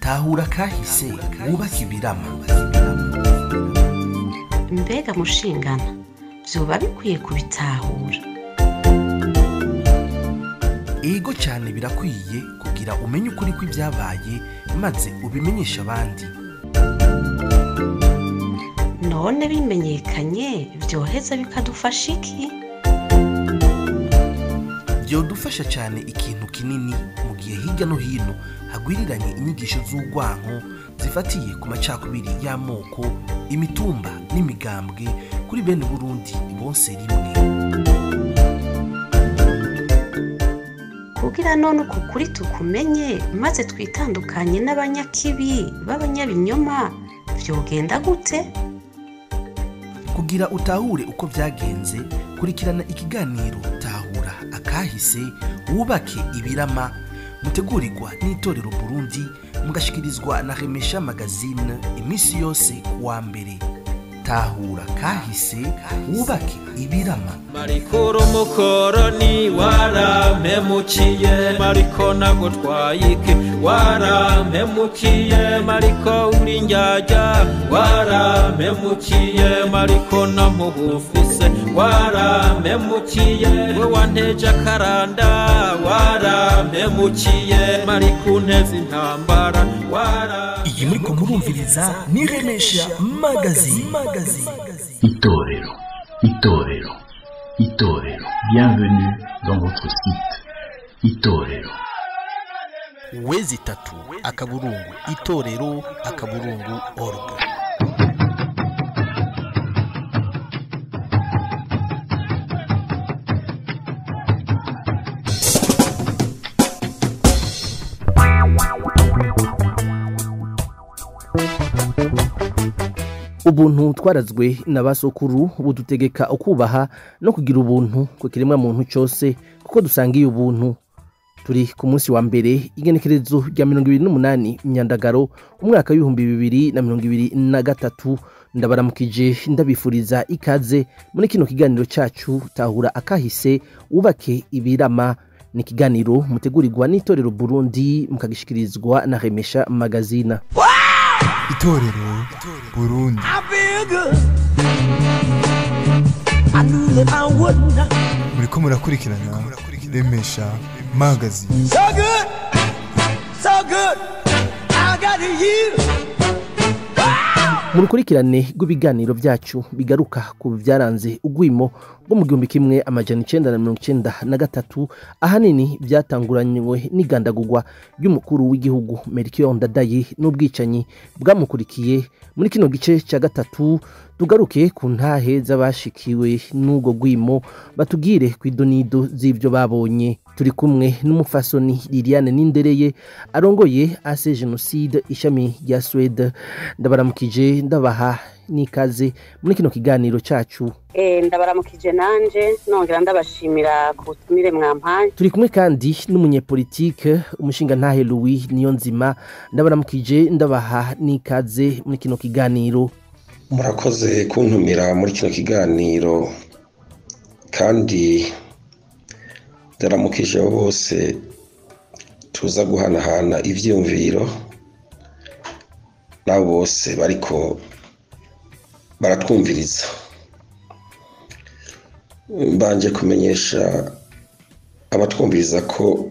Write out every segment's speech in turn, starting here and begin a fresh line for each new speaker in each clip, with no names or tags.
tahura kahise wubaka ibirama.
Mbega mushingana vyoba bikwiye kubitahura.
Ego cyane birakwiye kugira umenye ukuri kw'ibyabaye maze ubimenyesha abandi.
None bimenyekanye vyoheza bikadufasha iki?
Byodufasha cyane ikintu kinini mu gihe hirya no hino hagwiriranye inyigisho z'urwanko zifatiye ku macakubiri y'amoko, imitumba n'imigambwe kuri bene Burundi bose rimwe.
Kugira none uko kuri tukumenye maze twitandukanye n'abanyakibi b'abanyabinyoma vyogenda gute?
Kugira utahure uko vyagenze, kurikirana ikiganiro Tahura Akahise wubake ibirama, mutegurirwa n'itorero Burundi, mugashikirizwa na Remesha Magazine imisi yose kuwa mbere. Tahura Kahise wubake ibirama.
Marikuru mukoroni warampemukiye, mariko nagutwayike warampemukiye, mariko uri njyajya warampemukiye, mariko namugufise warampemukiye, we wanteje akaranda warampemukiye, mariko nteze intambara
Iyi muriko murumviriza ni Remesha Magazine.
Itorero. Bienvenue dans votre site. Itorero.
Wezi tatu akaburungu itorero akaburungu org. Ubuntu twarazwe n'abasokuru budutegeka ukubaha no kugira ubuntu ku kiremwa muntu cyose kuko dusangiye ubuntu. Turi ku munsi wa mbere igenekerezo rya 28 Myandagaro umwaka wa 2023. Ndabaramukije ndabifuriza ikaze muri kino kiganiro cyacu Tahura Akahise wubake ibirama. Ni kiganiro mutegurirwa n'itorero Burundi mukagishikirizwa na Remesha Magazine.
Itorero Burundi. Muriko murakurikirana Remesha Magazine.
So good, I got you.
Murukurikirane rw'ibiganiro byacu bigaruka ku byaranze ugwimo bwo mu 1993 ahanini byatanguranywe n'igandagurwa ry'umukuru w'igihugu Melchior Ndadaye n'ubwicanyi bwamukurikiye. Muri kino gice cya gatatu tugaruke ku ntahe z'abashikiwe n'ubwo gwimo, batugire kw'idonido z'ibyo babonye. Turi kumwe n'umufasoni Liliane Nindereye arongoye ase genocide ishami rya Swede. Ndabaramukije ndabaha nikaze muri kino kiganiro cyacu.
Ndabaramukije nanje nongera ndabashimira ku butumire mwampaye.
Turi kumwe kandi n'umunyepolitike umushinga ntahe Louis Niyonzima. Ndabaramukije ndabaha nikaze muri kino kiganiro.
Murakoze kuntumira muri kino kiganiro kandi ndaramukije bose tuza guhanahana ivyumviro nabo bose bariko baratwumviriza. Mbanje kumenyesha abatwumviriza ko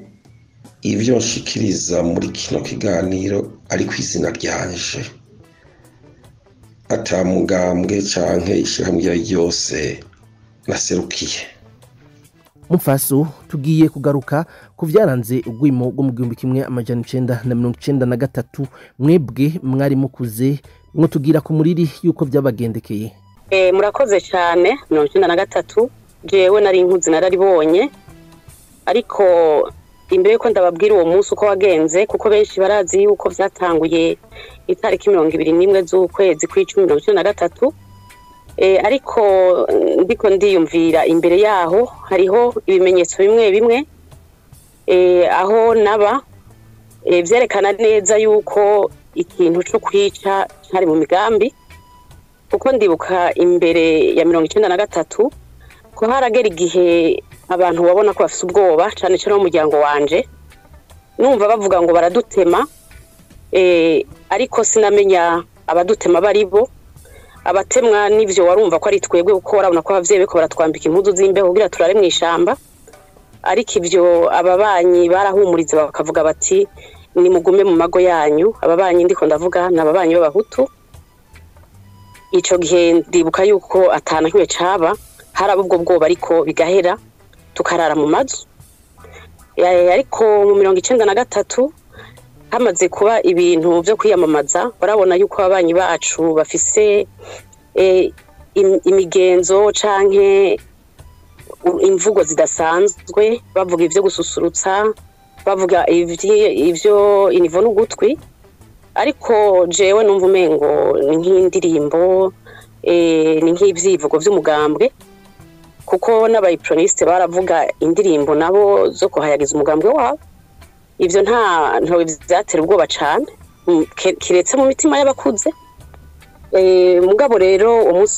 ivyo nshikiriza muri kino kiganiro ari kw'izina ryanje, ata mugambwe canke ishirahamwe ryose naserukiye.
Mumfaso tugiye kugaruka ku vyaranze ugwimo bwo mu 1993 mwebwe mwari mukuze mwotugira ku muriri yuko byabagendekeye.
Murakoze cyane. 93 jewe nari inkuzi nararibonye, ariko imbere yuko ndababwira uwo munsi uko wagenze, kuko benshi barazi yuko vyatanguye itariki 21 z'ukwezi kw'icumi 1993, ariko ndiko ndiyumvira imbere yaho hariho ibimenyetso bimwe bimwe aho naba vyerekana neza yuko ikintu cyo kwica cyari mu migambi, kuko ndibuka imbere ya 93 ko haragera igihe abantu babona ko bafite ubwoba cyane cyane umuryango wanje numva bavuga ngo baradutema ariko sinamenya abadutema bari bo abatemwa n'ivyo warumva ko ari twebwe uko warabona ko abavyeyi beko baratwambika impuzu z'imbeho kugira turare mu ishamba ariko ivyo ababanyi barahumurize bakavuga bati ni mugume mu mago yanyu ababanyi ndiko ndavuga n'ababanyi b'abahutu ico gihe ndibuka yuko atana kimwe caba haraba ubwo bwoba ariko bigahera tukarara mu mazu ariko mu 1993 hamaze kuba ibintu byo kwiyamamaza barabona yuko ababanyi bacu bafise imigenzo canke imvugo zidasanzwe bavuga ivyo gususurutsa bavuga ivyo inivo n'ugutwi ariko jewe numva umengo ni nk'indirimbo ni nk'ivyivugo vy'umugambwe kuko n'abayiproniste baravuga indirimbo nabo zo kuhayagiza umugambwe wabo ivyo ntawe vyatera ubwoba cane kiretse mu mitima y'abakuze mugabo rero umunsi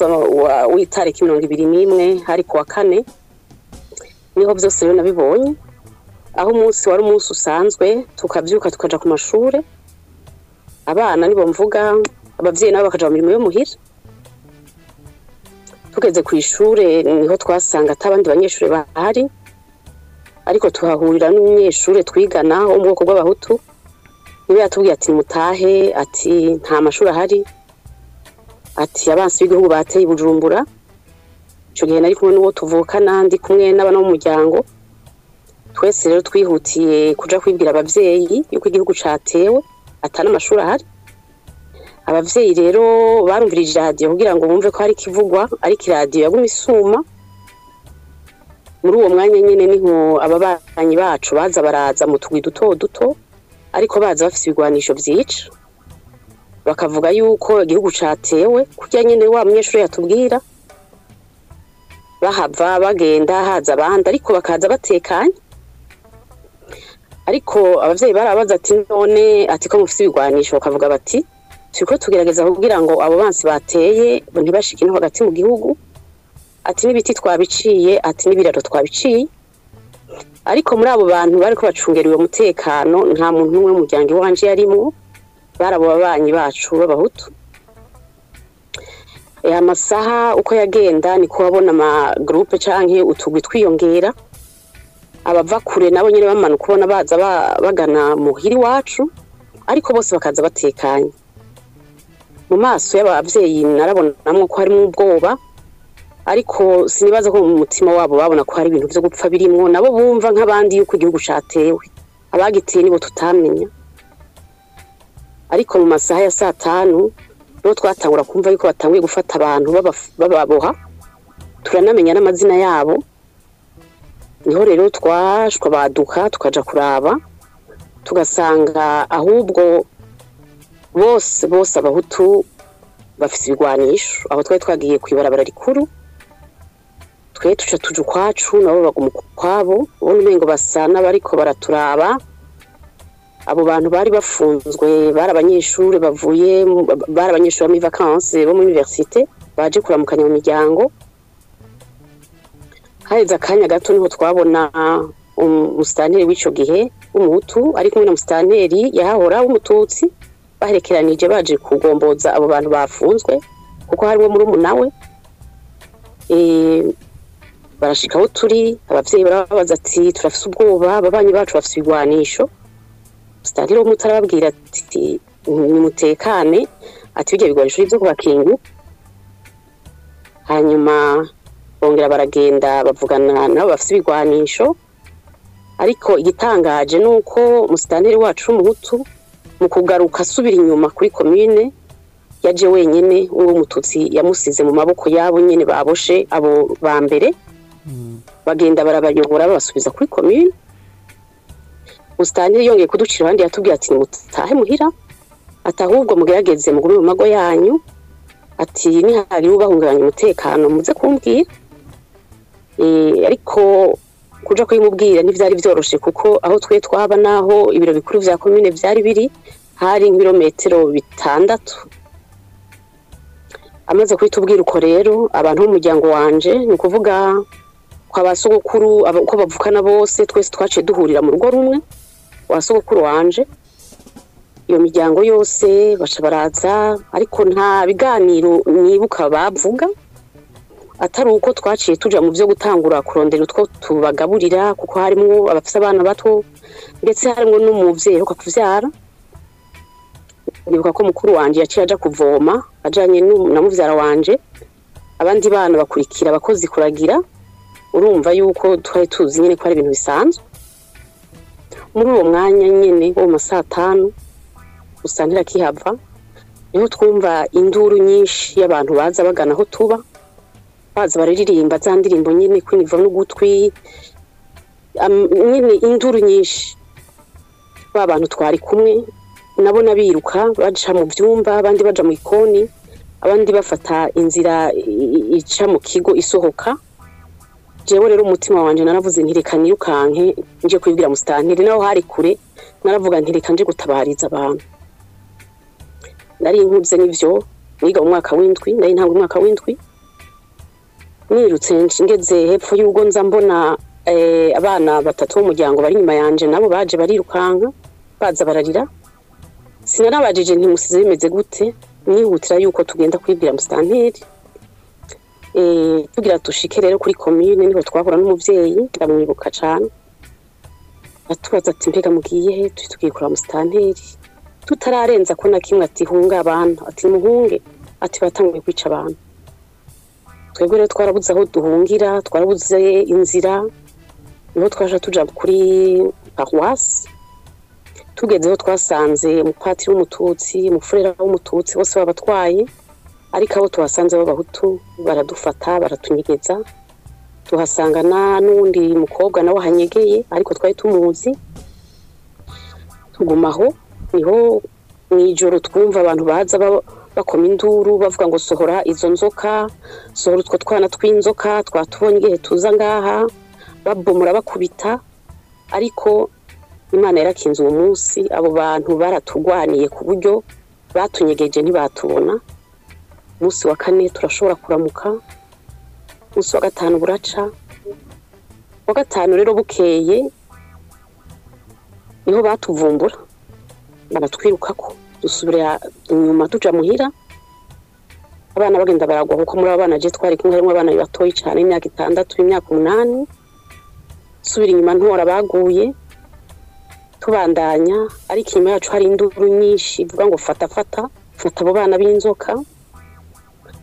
w'itariki 21 hari kuwa kane niho byose rero nabibonye aho umunsi wari umunsi usanzwe tukavyuka tukaja ku mashure abana nibo mvuga abavyeyi nabo bakaja mu mirimo yo muhira tugeze ku ishure niho twasanga atabandi banyeshure bahari ariko tuhahurira n'umunyeshure twigana wo mu bwoko bw'abahutu niwe yatubwiye ati mutahe ati nta mashuri ahari ati abansi b'igihugu bateye Bujumbura ico gihe nari kumwe n'uwo tuvukana ndi kumwe n'abana b'umuryango twese rero twihutiye kuja kwibwira abavyeyi yuko igihugu catewe atana amashuri ahari abavyeyi rero barumvirije radio kugira ngo bumve ko hari kivugwa ari radio yaguma isuma muri uwo mwanya nyene niho ababanyi bacu baza baraza mu tugwi duto duto ariko baza bafite ibigwanisho vyica bakavuga yuko igihugu catewe kugira nyene wa munyeshuri yatubwira bahava bagenda haza abandi ariko bakaza batekanye ariko abavyeyi barabaza ati none ati ko mufite ibigwanisho bakavuga bati turiko tugerageza kugira ngo abo bansi bateye ntibashike no hagati mu gihugu ati n'ibiti twabiciye ati n'ibiraro twabiciye ariko muri abo bantu bariko bacungera uwo mutekano nta muntu umwe mu muryango wanje yarimo barabo babanyi bacu b'abahutu amasaha uko yagenda niko babona ama groupe canke utugwi twiyongera abava kure nabo nyene bamanuka ubona baza bagana muhiri wacu ariko bose bakaza batekanye mu maso y'abavyeyi narabonamwo ko harimo ubwoba ariko sinibaza ko mu mutima wabo babona ko hari ibintu byo gupfa birimwo nabo bumva nk'abandi yuko igihugu catewe abagiteye nibo tutamenya ariko mu masaha ya 5 no twatangura kumva yuko batanguye gufata abantu bababoha turanamenya n'amazina yabo niho rero twashwa baduka tukaja kuraba tugasanga ahubwo bose abahutu bafise ibigwanisho aho twari twagiye kwibarabara rikuru twe tuca tuju kwacu nabo baguma kwabo ubone umengo basana bariko baraturaba abo bantu bari bafunzwe barabanyeshure bavuye barabanyeshure muri vacances bo mu université baje kuramukanya mu miryango haiza kanya gato niho twabona umustanteri w'ico gihe umuhutu ari kumwe na mustanteri yahahora w'umututsi baherekeranije baje kugomboza abo bantu bafunzwe kuko harimo muri umunawe barashikaho turi abavyeyi barabaza ati turafise ubwoba ababanyi bacu bafise ibigwanisho mustanteri wo mutarababwira ati nimutekane ati bijye bigwanisho byo kubakinga hanyuma bongera baragenda bavugana nabo bafise ibigwanisho ariko igitangaje nuko mustanteri wacu w'umuhutu mu kugaruka asubira inyuma kuri commune yaje wenyene uwo mututsi yamusize mu maboko yabo nyene baboshe abo bambere bagenda barabayobora babasubiza kuri commune mustanteri yongeye kuducira abandi yatubwiye ati mutahe muhira atahubwo mugerageze mugume mu mago yanyu ati nihari ubahungabanya umutekano muze kumbwira ariko kuja kwimubwira ntivyari vyoroshe kuko aho twe twaba naho ibiro bikuru vya commune vyari biri hari ibirometero 6 amaze kwitubwira uko rero abantu b'umuryango wanje ni kuvuga kwa basogokuru uko bavukana bose twese twaciye duhurira mu rugo rumwe wasogokuru wanje iyo miryango yose baca baraza ariko nta biganiro nibuka bavuga atari uko twaciye tuja mu byo gutangura kurondera utwo tubagaburira kuko harimo abafise abana bato ndetse harimo n'umuvyeyi uko kuvyara nibuka ko mukuru wanje yaciye aja kuvoma ajanye na muvyara wanje abandi bana bakurikira abakozi kuragira urumva yuko twari tuzi nyene ko ari ibintu bisanzwe muri uwo mwanya nyene wo mu saa 5 usantira kihava niho twumva induru nyinshi y'abantu baza bagana aho tuba baza bariririmba za ndirimbo nyene kwiniva n'ugutwi nyene induru nyinshi abantu twari kumwe nabo nabiruka baja mu vyumba abandi baja mu ikoni abandi bafata inzira ica mu kigo isohoka jewe rero umutima wanje naravuze ntireka nirukanke nje kwibwira musitanteri naho hari kure naravuga ntireka nje gutabariza abantu nari inkubze n'ivyo niga mu mwaka w'indwi nari ntango umwaka w'indwi nirutse ngeze hepfo y'urugo nza mbona abana batatu b'umuryango bari inyuma yanje nabo baje barirukanka baza bararira sinarabajije ntimusize bimeze gute nihutira yuko tugenda kwibwira musitanteri tugira dushike rero kuri commune niho twahura n'umuvyeyi ndamwibuka cyane atubaza ati mbega mugiye he tugiye kura musitanteri tutararenza ko na kimwe ati hunga abantu ati muhunge ati batanguye kwica abantu twebwe rero twarabuze aho duhungira twarabuze inzira niho twaje tuja kuri paroisse tugezeho twasanze umupatiri w'umututsi umufurera w'umututsi bose babatwaye ariko abo tuhasanze b'abahutu baradufata baratunyegeza tuhasangana n'undi mukobwa nawe hanyegeye ariko twari tumuzi tugumaho niho mwijoro twumva abantu baza bakoma induru bavuga ngo sohora izo nzoka sohora utwo twana tw'inzoka twatubonye igihe tuza ngaha babomora bakubita ariko Imana yarakinze uwo munsi abo bantu baratugwaniye ku buryo batunyegeje ntibatubona munsi wa 4 turashobora kuramuka munsi wa 5 buraca wa 5 rero bukeye niho batuvumbura baratwirukako dusubira inyuma tuja muhira abana bagenda baragwa kuko muri abana je twari kumwe harimo abana batoyi cyane imyaka 6 imyaka 8 subira inyuma ntora baguye tubandanya ariko inyuma yacu hari induru nyinshi ivuga ngo fata abo bana b'inzoka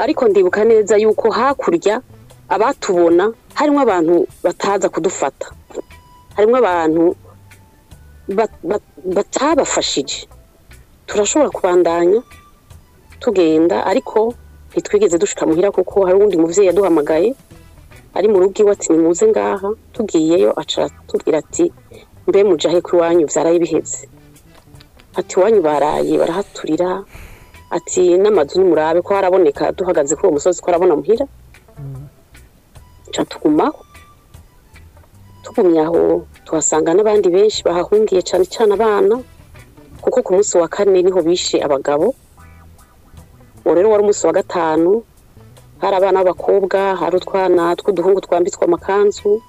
ariko ndibuka neza yuko hakurya abatubona harimo abantu bataza kudufata harimo abantu batabafashije turashobora kubandanya tugenda ariko ntitwigeze dushika muhira kuko hari undi muvyeyi yaduhamagaye ari mu rugo iwe ati nimuze ngaha tugiyeyo aca tubwira ati mbe mujahe kuri wanyu vyaraye biheze ati wanyu baraye barahaturira ati n'amazu n'umurabe ko haraboneka duhagaze kuri uwo musozi ko arabona muhira tugumaho tugumyaho tuhasanga n'abandi benshi bahahungiye cyane cyane abana kuko ku munsi wa 4 niho bishe abagabo rero wari umunsi wa 5 hari abana b'abakobwa hari utwana tw'uduhungu twambitswe amakanzu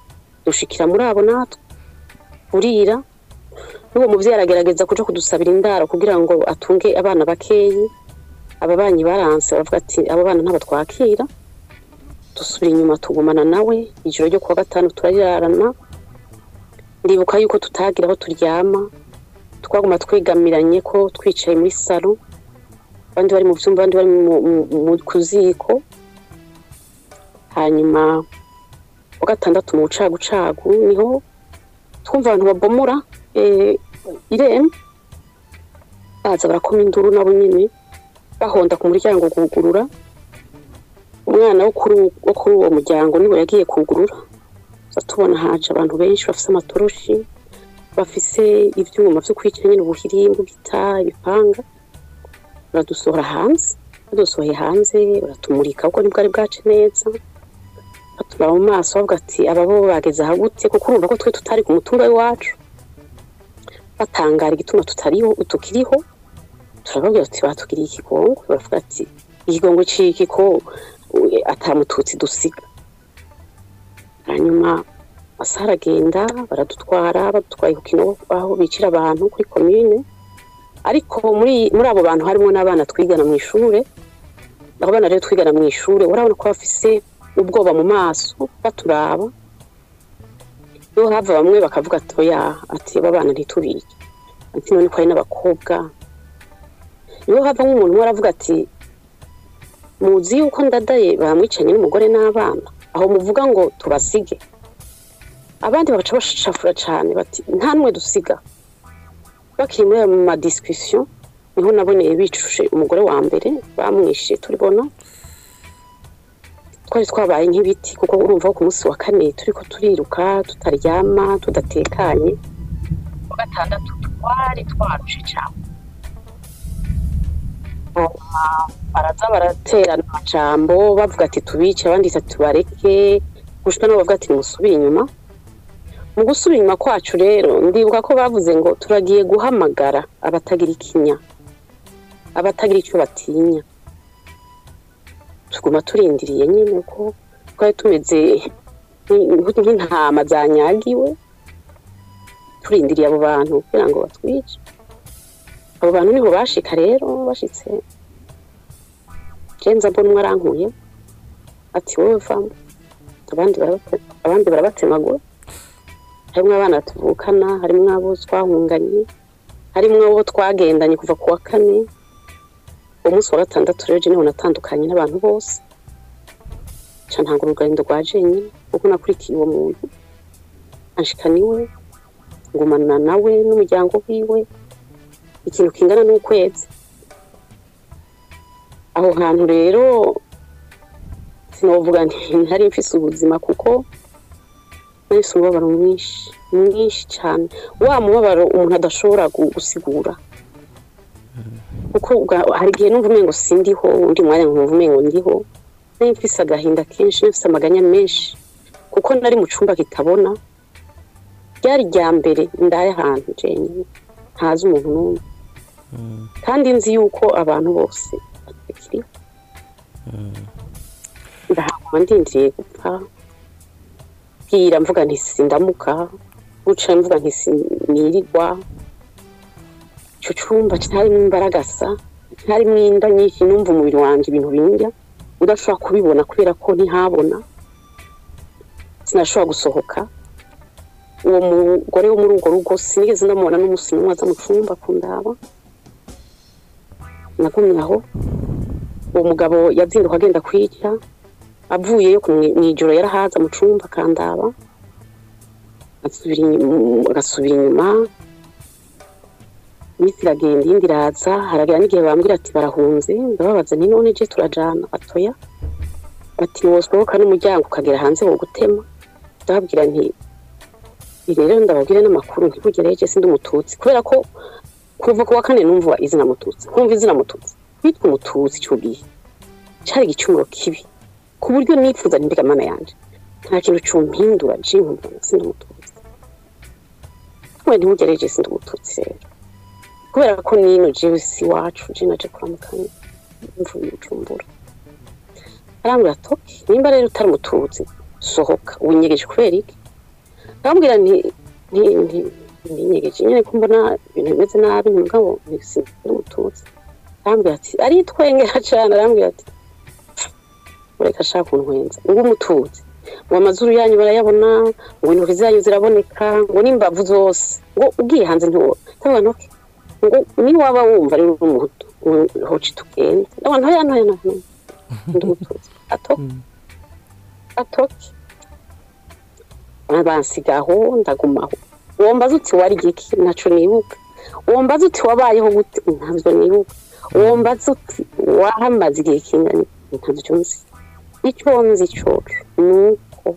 dushikira muri abo natwe burira n'uwo muvyeyi aragerageza kuja kudusabira indaro kugira ngo atunge abana bakeyi ababanyi baranse bavuga ati abo bana ntabatwakira dusubira inyuma tugumana nawe ijoro ryo kuwa 5 turararana ndibuka yuko tutagira aho turyama twaguma twigamiranye ko twicaye muri salo bandi bari mu vyumba bandi bari mu kuziko hanyuma wa 6 mu cagucagu niho twumva abantu babomora irembo baza barakoma induru nabo nyine bahonda ku muryango kugurura umwana wo kuri uwo muryango niwe yagiye kugurura tubona haje abantu benshi bafise amatoroshi bafise ivyuma vyo kwica nyine ubuhirimbo gita ibipanga baradusohora hanze badusohoye hanze baratumurika kuko nibwo ari bwace neza batuma mu maso bavuga ati ababo bageze hagute kuko urumva ko twe tutari ku mutunga w'iwacu batangara igituma tutariho utukiriho turababwira ati batugiriye ikigongo baravuga ati ikigongo ciki ko atamututsi dusiga hanyuma amasaha aragenda baradutwara badutwaye ku kino aho bicira abantu kuri komine ariko muri abo bantu harimo n'abana twigana mu ishure abo bana rero twigana mu ishure urabona ko bafise ubwoba mu maso baturaba yo hava bamwe bakavuga atoya ati babana ntitubike ati none ko ari n'abakobwa yo hava nk'umuntu aravuga ati muzi yuko ndadaye bamwicanye n'umugore n'abana aho muvuga ngo tubasige abandi bagaca bashafura cyane bati nta numwe dusiga bakiri muri ayo madiscussion niho naboneye bicushe umugore wa mbere bamwishe turibona twari twabaye nk'ibiti kuko urumva ku munsi wa kane turiko turiruka tutaryama tudatekanye wa gatandatu twari twarushe cyane baraza baraterana amajambo bavuga ati tubice abandi ati tubareke gushika no bavuga ati musubire inyuma mu gusubira inyuma kwacu rero ndibuka ko bavuze ngo turagiye guhamagara abatagira ikinya abatagira icyo batinya tuguma turindiriye nyine ko twari tumeze nk'intama zanyagiwe turindiriye abo bantu kugira ngo batwice abo bantu niho bashika rero bashitse jenza mbona umwe arankuye ati wowe vamo abandi barabatemagura harimwo abana tuvukana harimwo abo twahunganye harimwo abo twagendanye kuva ku wa kane umunsi wa gatandatu rero niho natandukanye n'abantu bose ca ntanga urugendo rwa jenyine kuko nakurikiye uwo muntu anshikaniwe ngumana nawe n'umuryango wiwe ikintu kingana n'ukwezi aho hantu rero sinovuga ntari mfise ubuzima kuko nahise umubabaro mwinshi cyane wa mubabaro umuntu adashobora gusigura kuko hari igihe numva umengo sindiho undi mwanya nkumva umengo ndiho nari mfise agahinda kenshi nafise amaganya menshi kuko nari mu cumba kitabona ryari rya mbere ndaye ahantu jenyine ntazi umuntu n'umwe kandi nzi yuko abantu bose bakiri ndahaguma ndindiriye gupfa bwira mvuga nti sindamuka guca mvuga nti sinirirwa ico cumba cyarimo imbaragasa cyarimo inda nyinshi numva umubiri wanje ibintu bindya udashobora kubibona kubera ko ntihabona sinashobora gusohoka uwo mugore wo muri urwo rugo sinigeze ndamubona n'umunsi n'umwe aza mu cumba kundaba nagumye aho uwo mugabo yazinduka agenda kwica avuyeyo mw'ijoro yarahaza mu cumba kandaba agasubira inyuma imisi iragenda iyindi iraza haragera n'igihe bambwira ati barahunze ndababaza nti none je turajana batoya bati wosohoka n'umuryango ukagera hanze wo gutema ndababwira nti rero ndababwira n'amakuru ntikugereje sindi umututsi kubera ko kuva ku wa kane numva izina mututsi kumva izina mututsi kwitwa umututsi icyo gihe cyari igicumuro kibi ku buryo nifuza n'imbega mana yanje nta kintu cyumpindura je nkumva sindi umututsi kumwe ntimugereje sindi umututsi rero kubera ko nino jewe si wacu je naje kuramukanya mvuye Bujumbura arambwira ati nimba rero utari umututsi sohoka unyegeje kubera iki arambwira nti ninyegeje nyine ko mbona ibintu bimeze nabi mugabo nisi umututsi arambwira ati ari twengera cyane arambwira ati ureka shaka untwenza ngo umututsi ngo amazuru yanyu barayabona ngo intoki zanyu ziraboneka ngo n'imbavu zose ngo ugiye hanze ntiwo tabana ngo ni waba wumva rero umuhutu hoci tugenda abantu haya ndumututsi atoki abansigaho ndagumaho wombaza uti wari giki naco nibuka wombaza uti wabayeho gute ntavyo nibuka wombaza uti wahamaze igihe kingana ntavyo nzi icyo nzi cyoco nuko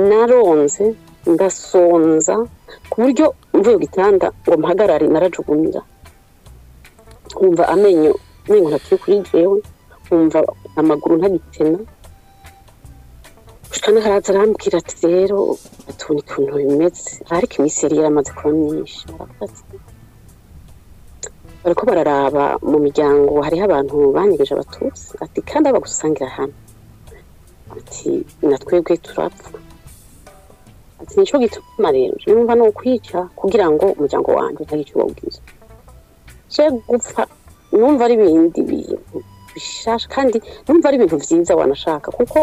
naronze ndasonza ku buryo mvuye gitanda ngo mpagarare narajugumira umva amenyo ntakiri kuri jewe umva amaguru ntagitena Ushikana haraza arambwira ati rero atuni kuntu bimeze ariko imisi yari yaramaze kuba myinshi bariko bararaba mu miryango hariho abantu banyegeje abatutsi ati kandi abagusangira hano ati natwebwe turapfa ati nico gituma rero numva no kwica kugira ngo umuryango wanje ntagice ubabwiza je gupfa numva ari bindi bintu bishasha kandi numva ari ibintu vyiza wanashaka kuko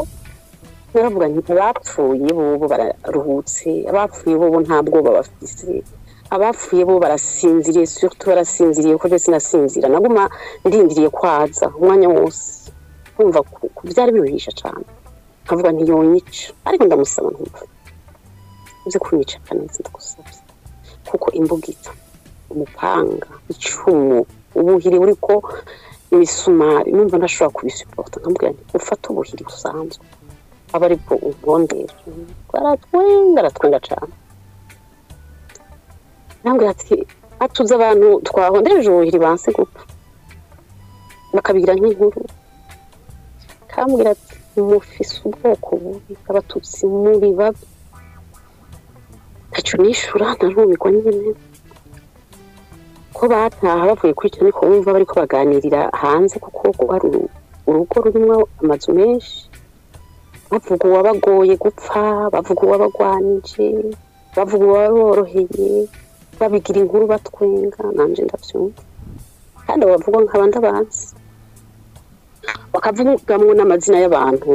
naravuga nti abapfuye bo bararuhutse abapfuye bo ntabwo babafise abapfuye bo barasinziriye surtout barasinziriye ko je sinasinzira naguma ndindiriye kwaza umwanya wose kumva kubyari biruhisha cyane nkavuga nti yonyica ariko ndamusaba ntumva uze kunyica kanetse ndagusabye kuko imbugita umupanga icumu ubuhiri buriko imisumari numva ntashobora kubisupport nkambwira nti ufata ubuhiri busanzwe aba ariko ubondera baratwenga cyane nambwira ati atuze abantu twahondereje ubuhiri banse gupfa bakabigira nk'inkuru kambwira ati mufise ubwoko bubi abatutsi muri babi ntacyo nishura ntarumigwa nyine ko bataha bavuye kwica niko wumva bariko baganirira hanze kuko hari urugo rurimo amazu menshi bavuga uwabagoye gupfa bavuga uwabagwanije bavuga uwaboroheye babigira inkuru batwenga nanje ndavyumva kandi bavuga nk'abandi abanzi bakavugamwo n'amazina y'abantu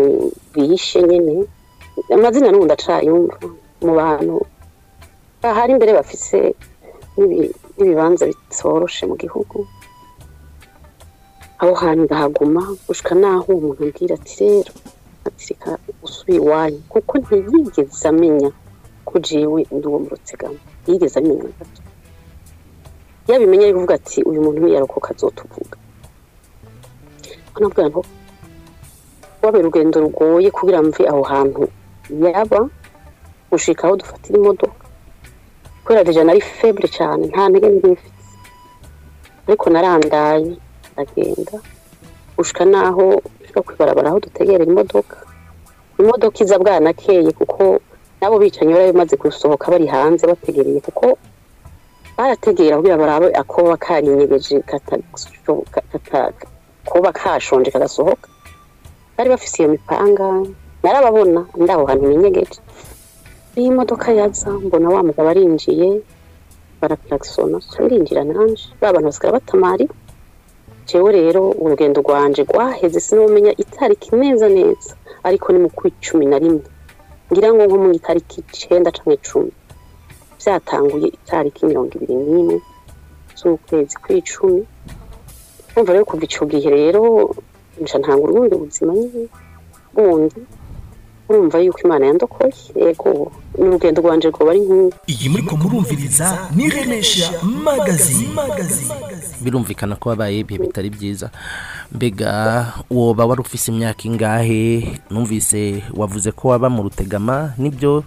bihishe nyene amazina n'ubu ndacayumva mu bantu bahari imbere bafise n'ibibanza bitoroshe mu gihugu aho hantu ndahaguma gushika naho umuntu ambwira ati rero atirika usubiye iwanyu kuko ntiyigeze amenya ko jewe ndi uwo mu Rutegama yigeze amenya na gato yabimenye ari kuvuga ati uyu muntu niyarokoka azotuvuga anabwira ngo wabe rugendo rugoye kugira mve aho hantu yaba ushika aho dufatira imodoka kubera deja nari faible cyane nta ntege ngifite ariko narandaye agenda ushika naho ushika kwibarabara aho dutegerera imodoka iza bwanakeye kuko nabo bicanye bari bamaze gusohoka bari hanze bategereye kuko barategera kugira barabe akoba karinyegeje kuba kashonje kagasohoka bari bafise iyo mipanga narababona ndaho hantu ninyegeje iyi modoka yaza mbona wa mugabo arinjiye baraklaxona ndinjira nanje abantu basigara batamari jewe rero urugendo rwanje rwaheze sinomenya itariki neza ariko ni mu kwicumi na rimwe ngira ngo nko mu itariki 9 canke 10 byatanguye itariki 21 z'ukwezi kw'icumi umva rero kuva ico gihe rero nca ntanga urundi buzima nyine bundi urumva yuko Imana yandokoye yego n'urugendo rwanje rwo bari nk'uko
iyi muriko murumviriza ni Remesha magazine
birumvikana ko babaye ibihe bitari byiza mbega woba wari ufise imyaka ingahe numvise wavuze ko waba mu Rutegama nibyo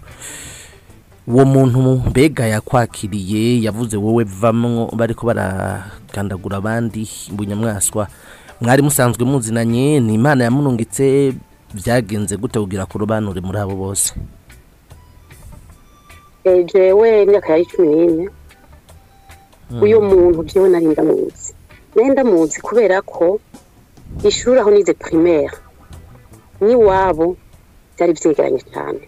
uwo muntu mbega yakwakiriye yavuze wowe vamwo bariko baragandagura abandi bunyamwaswa mwari musanzwe muzinanye ni Imana yamunungitse byagenze gute kugira kurobanure muri abo bose
jewe imyaka ya 11 uyu muntu jewe nari ndamuzi kubera ko ishuri aho nize primaire ni wabo byari byegeranye cyane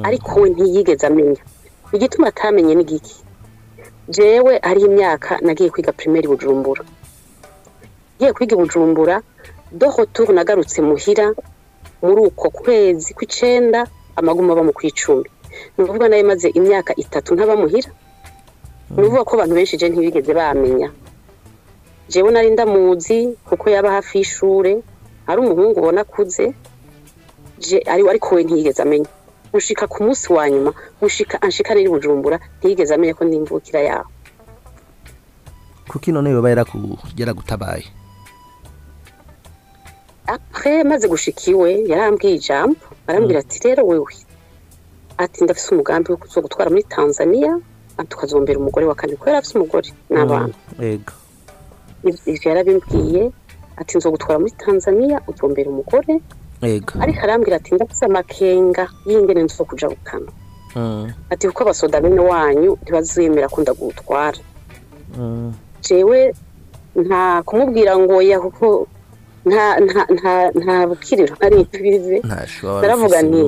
ariko we ntiyigeze amenya igituma atamenye ni giki jewe ari imyaka nagiye kwiga primaire Bujumbura ngiye kwiga Bujumbura do retour nagarutse muhira muri uko kwezi kw'icenda amaguma aba mu kw'icumi nuvuga nayo maze imyaka 3 ntaba muhira nuvuga ko abantu benshi je ntibigeze bamenya jewe nari ndamuzi kuko yaba hafi y'ishure ari umuhungu ubona kuze je ariko we ntiyigeze amenya gushika ku munsi wa nyuma anshika riri Bujumbura ntiyigeze amenya ko ndimvukira yaho
kuki none yoba yara gutabaye
après maze gushikiwe yarambwiye ijambo arambwira ati rero wewe ati ndafise umugambi wo kuzogutwara muri Tanzania tukazombera umugore wa kane ko yarafise umugore n'abana
yego
ivyo yarabimbwiye ati nzogutwara muri Tanzania uzombera umugore
yego
ariko arambwira ati ndafise amakenga y'ingene nzokuja bukana ati kuko abasoda bene wanyu ntibazemera ko ndagutwara jewe nta kumubwira ngo ya kuko nta bukiriro ari bize naravuga nti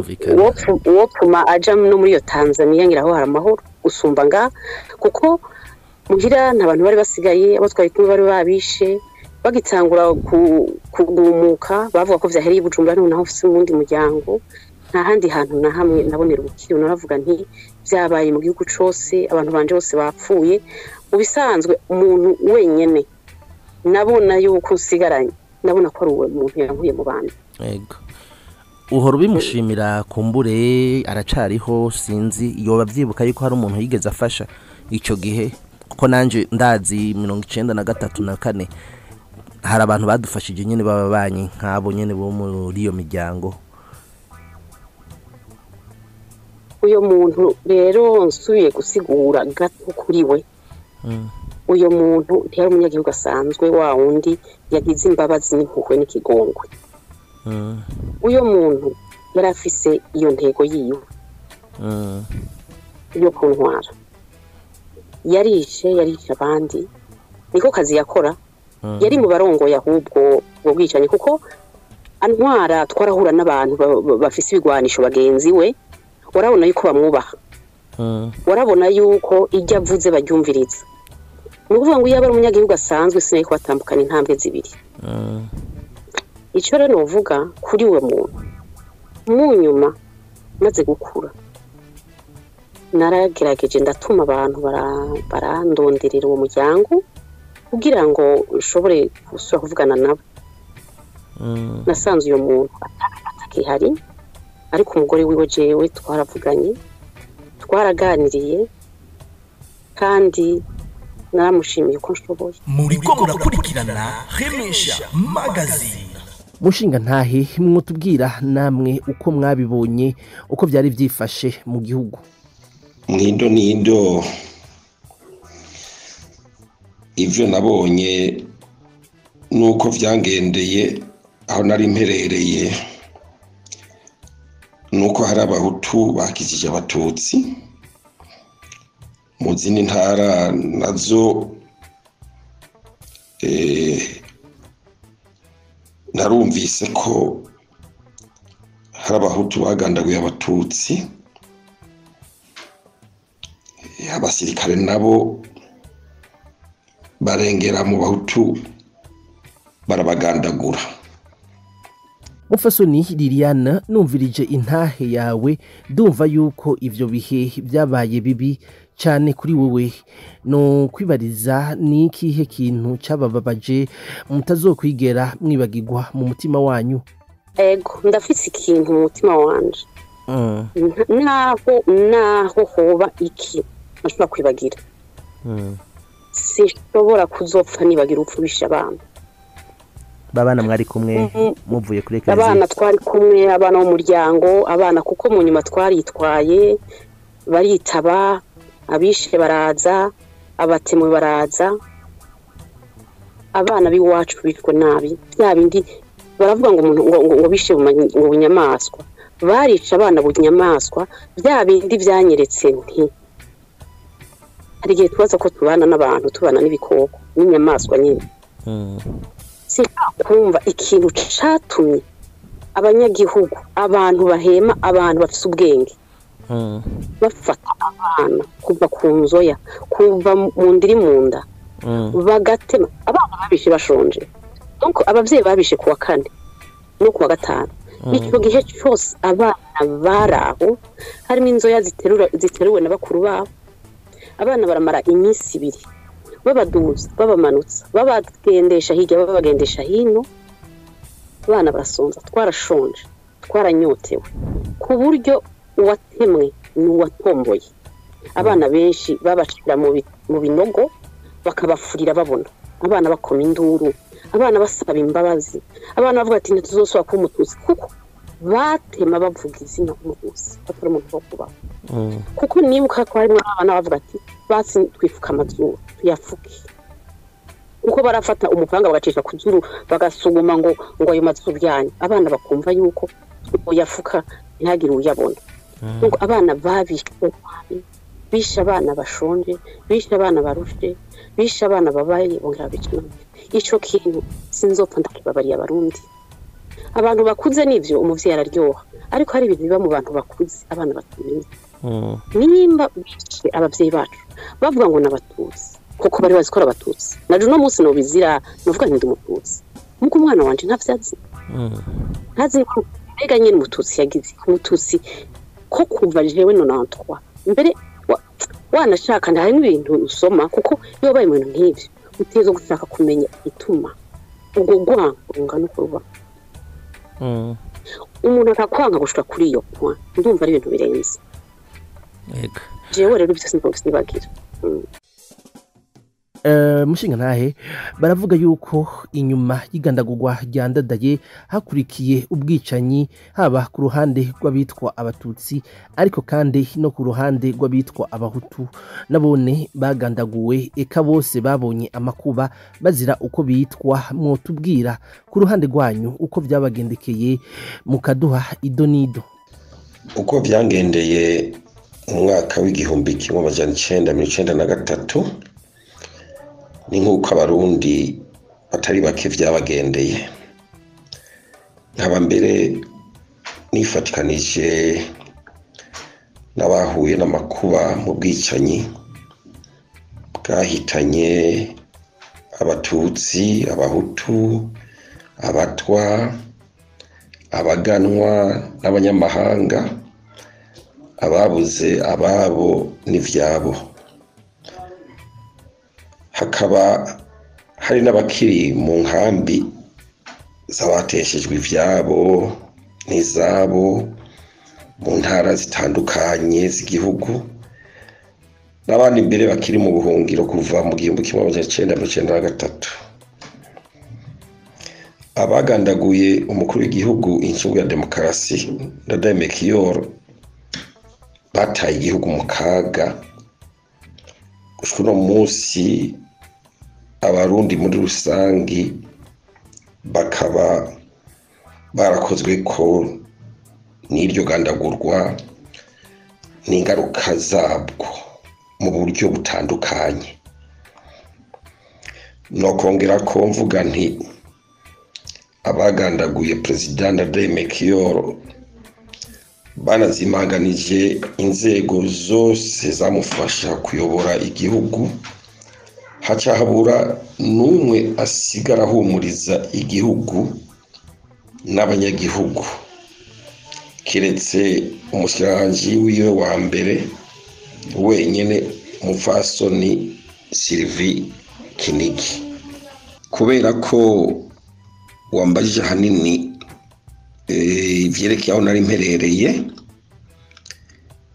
uwo puma aja no muri iyo Tanzania ngiraho hari amahoro usumba nga kuko muhira nta bantu bari basigaye abo twari kumwe bari babishe bagitangura kugumuka bavuga ko vyahereye Bujumbura naho ufise umundi muryango nta handi hantu na hamwe nabonera ubukiro naravuga nti vyabaye mu gihugu cose abantu banje bose bapfuye ubisanzwe umuntu wenyene nabona yuko usigaranye nabona ko ari uwe muntu yankuye mu bantu
yego uhora ubimushimira kumbure aracariho sinzi yoba byibuka yuko hari umuntu yigeze afasha ico gihe kuko nanje ndazi 93 na 4 hari abantu badufashije nyene bababanyi nkabo nyene bo muri iyo miryango
uyo muntu rero nsubiye gusigura gato kuri we uyo muntu ntiyari umunyagihugu asanzwe wa wundi yagize imbabazi n'impuhwe n'ikigongwe uyo muntu yari afise iyo ntego yiwe yo kuntwara yarishe abandi niko kazi yakora yari mu barongoye ahubwo bwo bwicanye kuko antwara twarahura n'abantu bafise ibigwanisho bagenzi we warabona yuko bamwubaha warabona yuko ijya avuze baryumviriza nukuvuga ngo yaba ari umunyagihugu asanzwe sinari ko batambukana intambwe zibiri icyo rero novuga kuri we muntu mu nyuma maze gukura naragerageje ndatuma abantu barandonderera uwo muryango kugira ngo ushobore gusubira kuvugana nabo nasanze uyo muntu atakihari ariko umugore wiwe jewe twaravuganye twaraganiriye kandi naramushimiye uko nshoboye
muriko murakurikirana Remesha Magazine
mushinga ntahe mwotubwira namwe uko mwabibonye uko byari byifashe mu gihugu
nindo ivyo nabonye nuko vyangendeye aho nari mperereye nuko hari abahutu bakijije abatutsi mu zindi ntara nazo narumvise ko hari abahutu bagandaguye abatutsi abasirikare nabo barengera mu bahutu barabagandagura.
Mufasoni Liliane numvirije intahe yawe ndumva yuko ivyo bihe byabaye bibi cyane kuri wewe no kwibariza ni ikihe kintu cabababaje mutazokwigera mwibagirwa mu mutima wanyu?
Ego ndafise ikintu mu mutima wanje naho hoba iki nashobora kwibagira sinshobora kuzopfa nibagira upfubisha abantu
babana mwari kumwe muvuye kuri kazi
abana twari kumwe abana mu muryango abana kuko mu nyuma twaritwaye baritaba abishe baraza abatemwe baraza abana biwacu bishwe nabi byabindi baravuga ngo umuntu ngo bishe mu bunyamaswa barica abana bunyamaswa byabindi byanyeretse nti hari gihe twaza ko tubana n'abantu tubana n'ibikoko n'inyamaswa nyine kumva ikintu catumye abanyagihugu abantu bahema abantu bafite ubwenge bafata abana kuva ku nzoya kuva mu ndiri munda bagatema abana babishe bashonje donc abavyeyi babishe kuwa kane no kuwa gatanu icyo gihe cyose abana baraho harimo inzoya ziteruwe na bakuru babo abana baramara iminsi ibiri babaduza babamanutsa babagendesha hirya babagendesha hino abana barasonza twarashonje twaranyotewe ku buryo uwatemwe n'uwatomboye abana benshi babashira mu binogo bakabafurira babona abana bakoma induru abana basaba imbabazi abana bavuga ati ntituzosubira kuba umututsi kuko batema bavuga izina umutusi batari umuntu wo kubaho kuko nibuka ko harimo abana bavuga ati basi twifuka amazuru tuyafuke kuko barafata umupanga bagacisha ku zuru bagasuguma ngo ayo mazuru byanyu abana bakumva yuko uyafuka ntihagire uyabona nuko abana bishe abana bashonje bishe abana barushe bishe abana babaye bongera bicana ico kintu sinzopfa ndakibabariye abarundi. Abantu bakuze nivyo umuvyeyi araryoha, ariko hari ibintu biba mu bantu bakuze abana batumenya. Nimba bishe abavyeyi bacu bavuga ngo n'abatutsi kuko bari bazi ko abatutsi, naje no munsi no bizira nuvuga ndi umututsi, muko umwana wanje ntavyazi. Ntazi ko mbega nyine umututsi yagize umututsi ko kuva jewe 93 mbere wanashaka hari n'ibintu usoma kuko iyo baye ibintu nk'ivyo utezo gushaka kumenya ituma ubwo gwango no kuruba umuntu akakwanga gushika kuri iyo point ndumva ari ibintu birenze.
Ega
jewe rero byose ntibagira.
Mushinga ntahe baravuga yuko inyuma y'igandagurwa ryandadaye hakurikiye ubwicanyi haba ku ruhande rw'abitwa abatutsi ariko kandi no ku ruhande rw'abitwa abahutu nabone bagandaguwe eka bose babonye amakuba bazira uko bitwa. Mwotubwira ku ruhande rwanyu uko byabagendekeye mukaduha idonido.
Uko byangendeye mu mwaka w'igihumbi kimwe amajana 1993 ni nk'uko abarundi batari bake vyabagendeye. Nkaba mbere nifatikanije n'abahuye n'amakuba mu bwicanyi bwahitanye abatutsi, abahutu, abatwa, abaganwa n'abanyamahanga, ababuze ababo n'ivyabo. Hakaba hari n'abakiri mu nkambi z'abateshejwe ivyabo n'izabo mu ntara zitandukanye z'igihugu, n'abandi mbere bakiri mu buhungiro kuva mu gihumbi kimwe amajana 1993. Abagandaguye umukuru w'igihugu incungu ya demokarasi Ndadaye Melchior bataye igihugu mu kaga. Gushika uno munsi abarundi muri rusangi bakaba barakozwe ko n'iryo gandagurwa n'ingaruka zabwo mu buryo butandukanye. Nokongera ko mvuga nti abagandaguye President Ndadaye Melchior banazimanganije inzego zose zamufasha kuyobora igihugu, haca habura n'umwe asigara ahumuriza igihugu n'abanyagihugu kiretse umushikiranganji wiwe wa mbere wenyene umupfasoni Sylvie Kinigi. Kubera ko wambajije hanini ivyerekeye aho nari mperereye,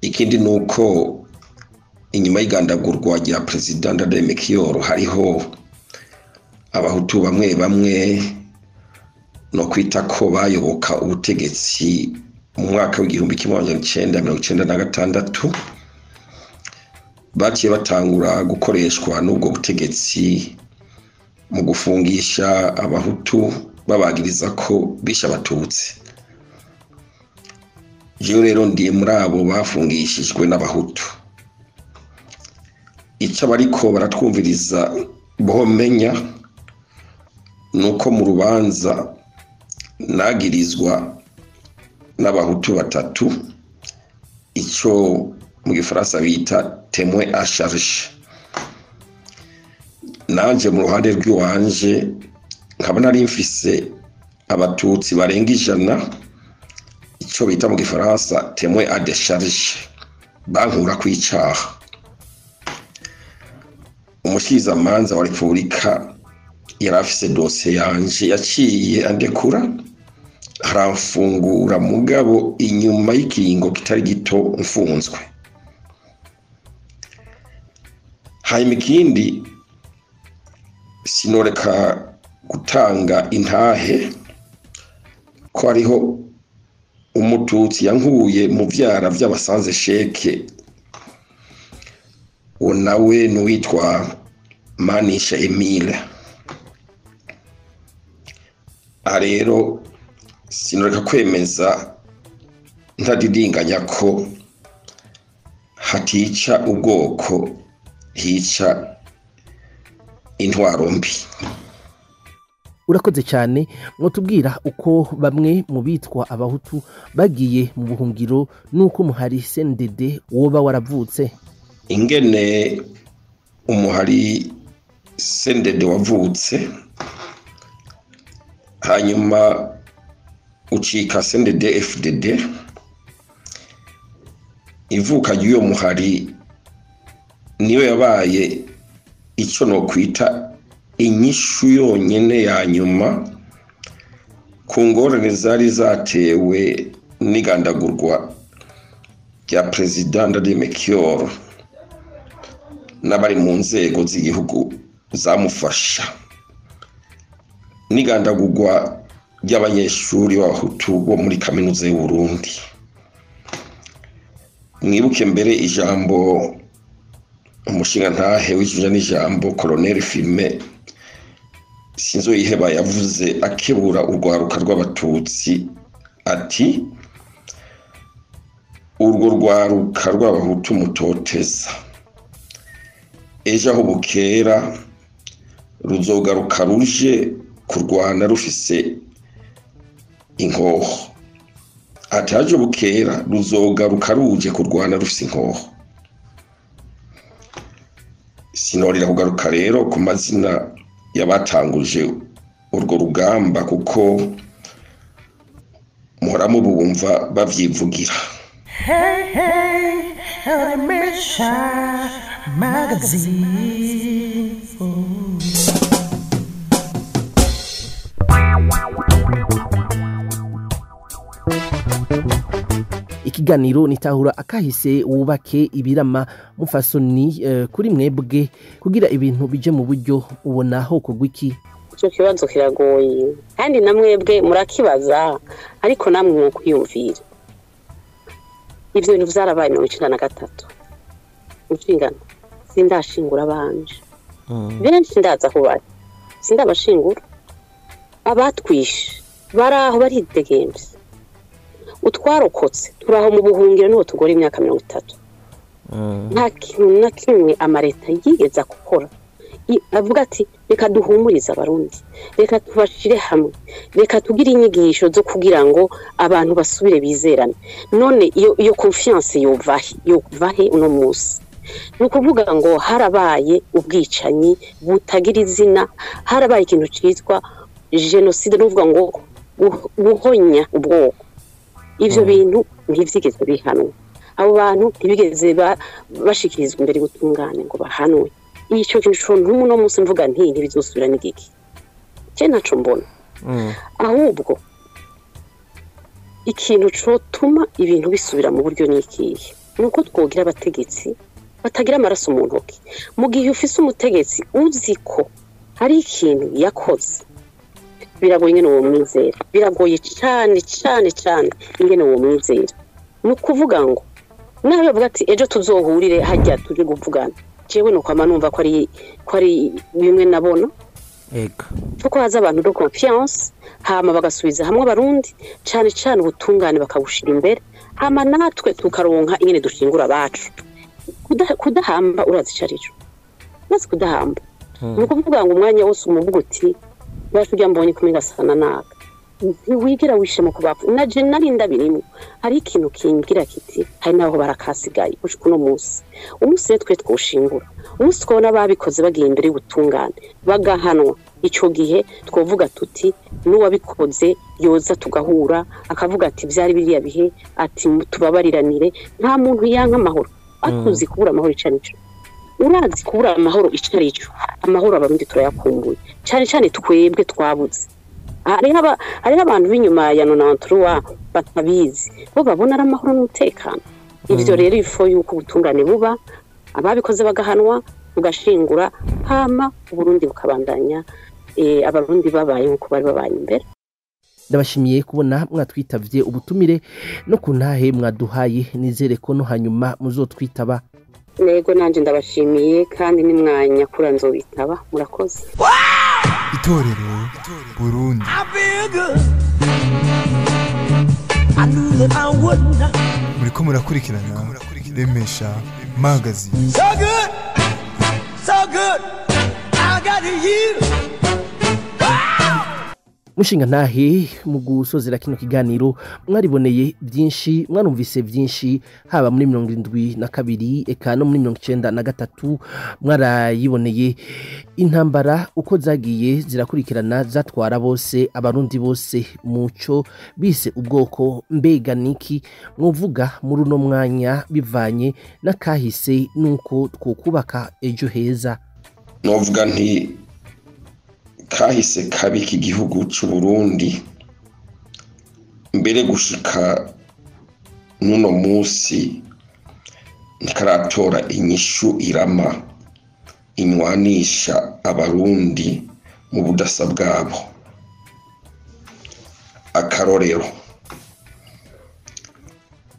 ikindi nuko inyuma y'igandagurwa rya President Ndadaye Melchior hariho abahutu bamwe bamwe no kwita ko bayoboka ubutegetsi mu mwaka w'igihumbi kimwe amajana 1996 baciye batangura gukoreshwa n'ubwo butegetsi mu gufungisha abahutu babagiriza ko bisha abatutsi. Jewe rero ndiye muri abo bafungishijwe n'abahutu. Ico bariko baratwumviriza bomenya nuko mu rubanza nagirizwa n'abahutu batatu, ico mu gifaransa bita témoin à charge. Nanje mu ruhande rw'iwanje nkaba nari mfise abatutsi barenga 100, ico bita mu gifaransa témoin à décharge, bankura kwicaha. Umushikizamanza wa Repubulika yarafise dosiye yanje yaciye andekura aramfungura mugabo inyuma y'ikiringo kitari gito mfunzwe. Hanyuma ikindi sinoreka gutanga intahe ko hariho umututsi yankuye mu vyara vy'abasanze sheke, uwo nawe n'uwitwa Manisha Emile. Rero sinoreka kwemeza ntadidinganya ko hatica ubwoko hica intwaro mbi.
urakoze cyane mwotubwira uko bamwe mu bitwa abahutu bagiye mu buhungiro nuko umuhari CNDD woba waravutse.
Ingene umuhari CNDD wavutse hanyuma ucika CNDD FDD, ivuka y'uyo muhari niyo yabaye icyo no kwita inyishu yonyene ya nyuma ku ngorane zari zatewe n'igandagurwa rya President Ndadaye n'abari mu nzego z'igihugu zamufasha, n'igandagurwa ry'abanyeshuri b'abahutu bo muri kaminuza y'u Burundi. Mwibuke mbere ijambo umushinga ntahe w'ijunja n'ijambo Colonel Filme Sinzoyiheba yavuze akebura urwaruka rw'abatutsi ati urwo rwaruka rw'abahutu mutoteza ejo aho bukera ruzogaruka ruje kurwana rufise inkoho, ati aje bukera ruzogaruka ruje kurwana rufise inkoho. Sinorira kugaruka rero ku mazina yabatanguje urwo rugamba kuko muhora mubumva bavyivugira.
Hey, hey, Remesha Magazine.
Ikiganiro nitahura akahise wubake ibirama mufasoni kuri mwebwe kugira ibintu bije mu buryo ubona ho kugwiki.
Icyo kibazo kiragoye kandi namwebwe murakibaza ariko namwe mu kwiyumvira. Ivyo bintu vyarabaye 1993 inshingano sindashingura abanje benshi ndaza kubara sindabashingura abatwishe baraho baridegemvye utwarokotse turaho mu buhungiro niho tugora imyaka 30 nta kintu na kimwe amareta yigeza gukora avuga ati reka duhumuriza abarundi, reka tubashire hamwe, reka tugire inyigisho zo kugira ngo abantu basubire bizerane. None iyo confiance yovahe uno munsi nukuvuga ngo harabaye ubwicanyi butagira izina, harabaye ikintu citwa genocide nuvuga ngo guhonya ubwoko. Ivyo bintu ntivyigeze bihanwa, abo bantu ntibigeze bashikirizwa imbere gutungane ngo bahanwe. Ico kintu no munsi mvuga nti ntibizosubira n'igiki cye naco mbona ahubwo ikintu cotuma ibintu bisubira mu buryo nikiye nuko twogira abategetsi batagira amaraso mu ntoki. Mu gihe ufise umutegetsi uziko hari ikintu yakoze biragoye ingene uwo mwizera, biragoye cyane ingene uwo mwizera. Nukuvuga ngo nawe bavuga ati ejo tuzohurire hajya tuje kuvugana, jewe no kwama numva ko ari bimwe nabona kuko haza abantu do confiance hama bagasubiza hamwe abarundi cyane ubutungane bakabushira imbere, hama natwe tukaronka ingene dushingura abacu. Kudahamba urazicarijo nasi kudahamba nukuvuga ngo umwanya wose umuvuga uti bashujya mbonye kumigasana naka ntiwigira wishema kubapfu naje narinda birimo. Hari ikintu kimbwira kiti hari naho barakasigaye ushikuno munsi umunsi twe twoshingura umunsi twona babikoze bagiye imbere y'ubutungane bagahanwa. Ico gihe twovuga tuti n'uwabikoze yoza tugahura akavuga ati byari biriya bihe ati tubabariranire. Nta muntu yanka amahoro atuzi kubura amahoro icanico, urazi kubura amahoro icarico. Amahoro abarundi turayakumbuye cyane twebwe twabuze. Ari abantu b'inyuma ya 93 batabizi bo babona amahoro n'umutekano. Ivyo rero ifo yuko ubutungane buba ababikoze bagahanwa ugashingura hama Burundi bukabandanya abarundi babaye nko bari babaye imbere.
Ndabashimiye kubona mwatwitavye ubutumire no kuntahe mwaduhaye, nizere ko no hanyuma muzotwitaba.
Nego nanje ndabashimiye kandi nimwanya kura nzobitaba. Murakoze.
Itorero Burundi. Muriko murakurikirana Remesha Magazine.
So good, I got you. Wow!
mushinga ntahe mu gusozera kino kiganiro mwariboneye byinshi mwarumvise byinshi haba muri 72 eka no muri 93 mwarayiboneye intambara uko zagiye zirakurikirana zatwara bose abarundi bose muco bise ubwoko mbega niki mwovuga muri uno mwanya bivanye n'akahise nuko twokubaka ejo heza.
Novuga nti kahise kabi k'igihugu cy'u Burundi mbere gushika nuno musi nikaratora inyishu irama inywanisha abarundi mu budasa bwabo. Akarorero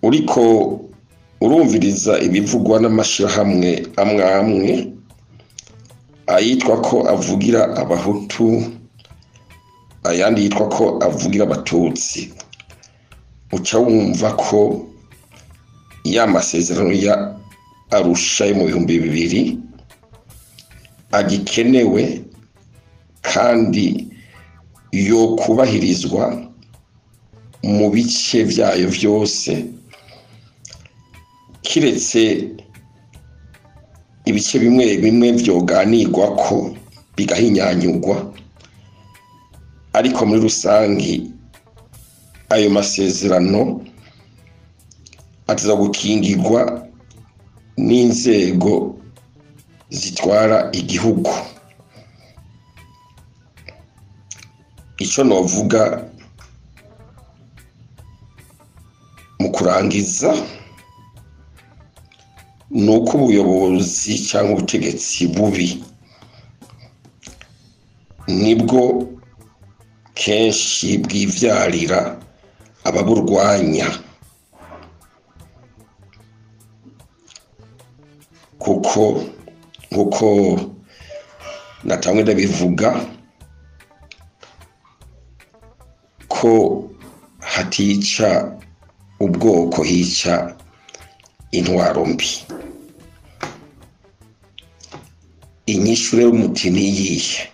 uriko urumviriza ibivugwa n'amashirahamwe amwe ayitwa ko avugira abahutu ayandi yitwa ko avugira abatutsi uca wumva ko ya masezerano ya Arusha yo mu 2000 agikenewe kandi yo kubahirizwa mu bice vyayo vyose kiretse ibice bimwe bimwe vyoganirwa ko bigahinyanyurwa ariko muri rusangi ayo masezerano atiza gukingirwa n'inzego zitwara igihugu. Ico novuga mu kurangiza nuko ubuyobozi cyangwa ubutegetsi bubi nibwo kenshi bwivyarira ababurwanya, kuko nkuko natangwe ndabivuga ko hatica ubwoko hica intwaro mbi. Inyishu rero umuti niyihe?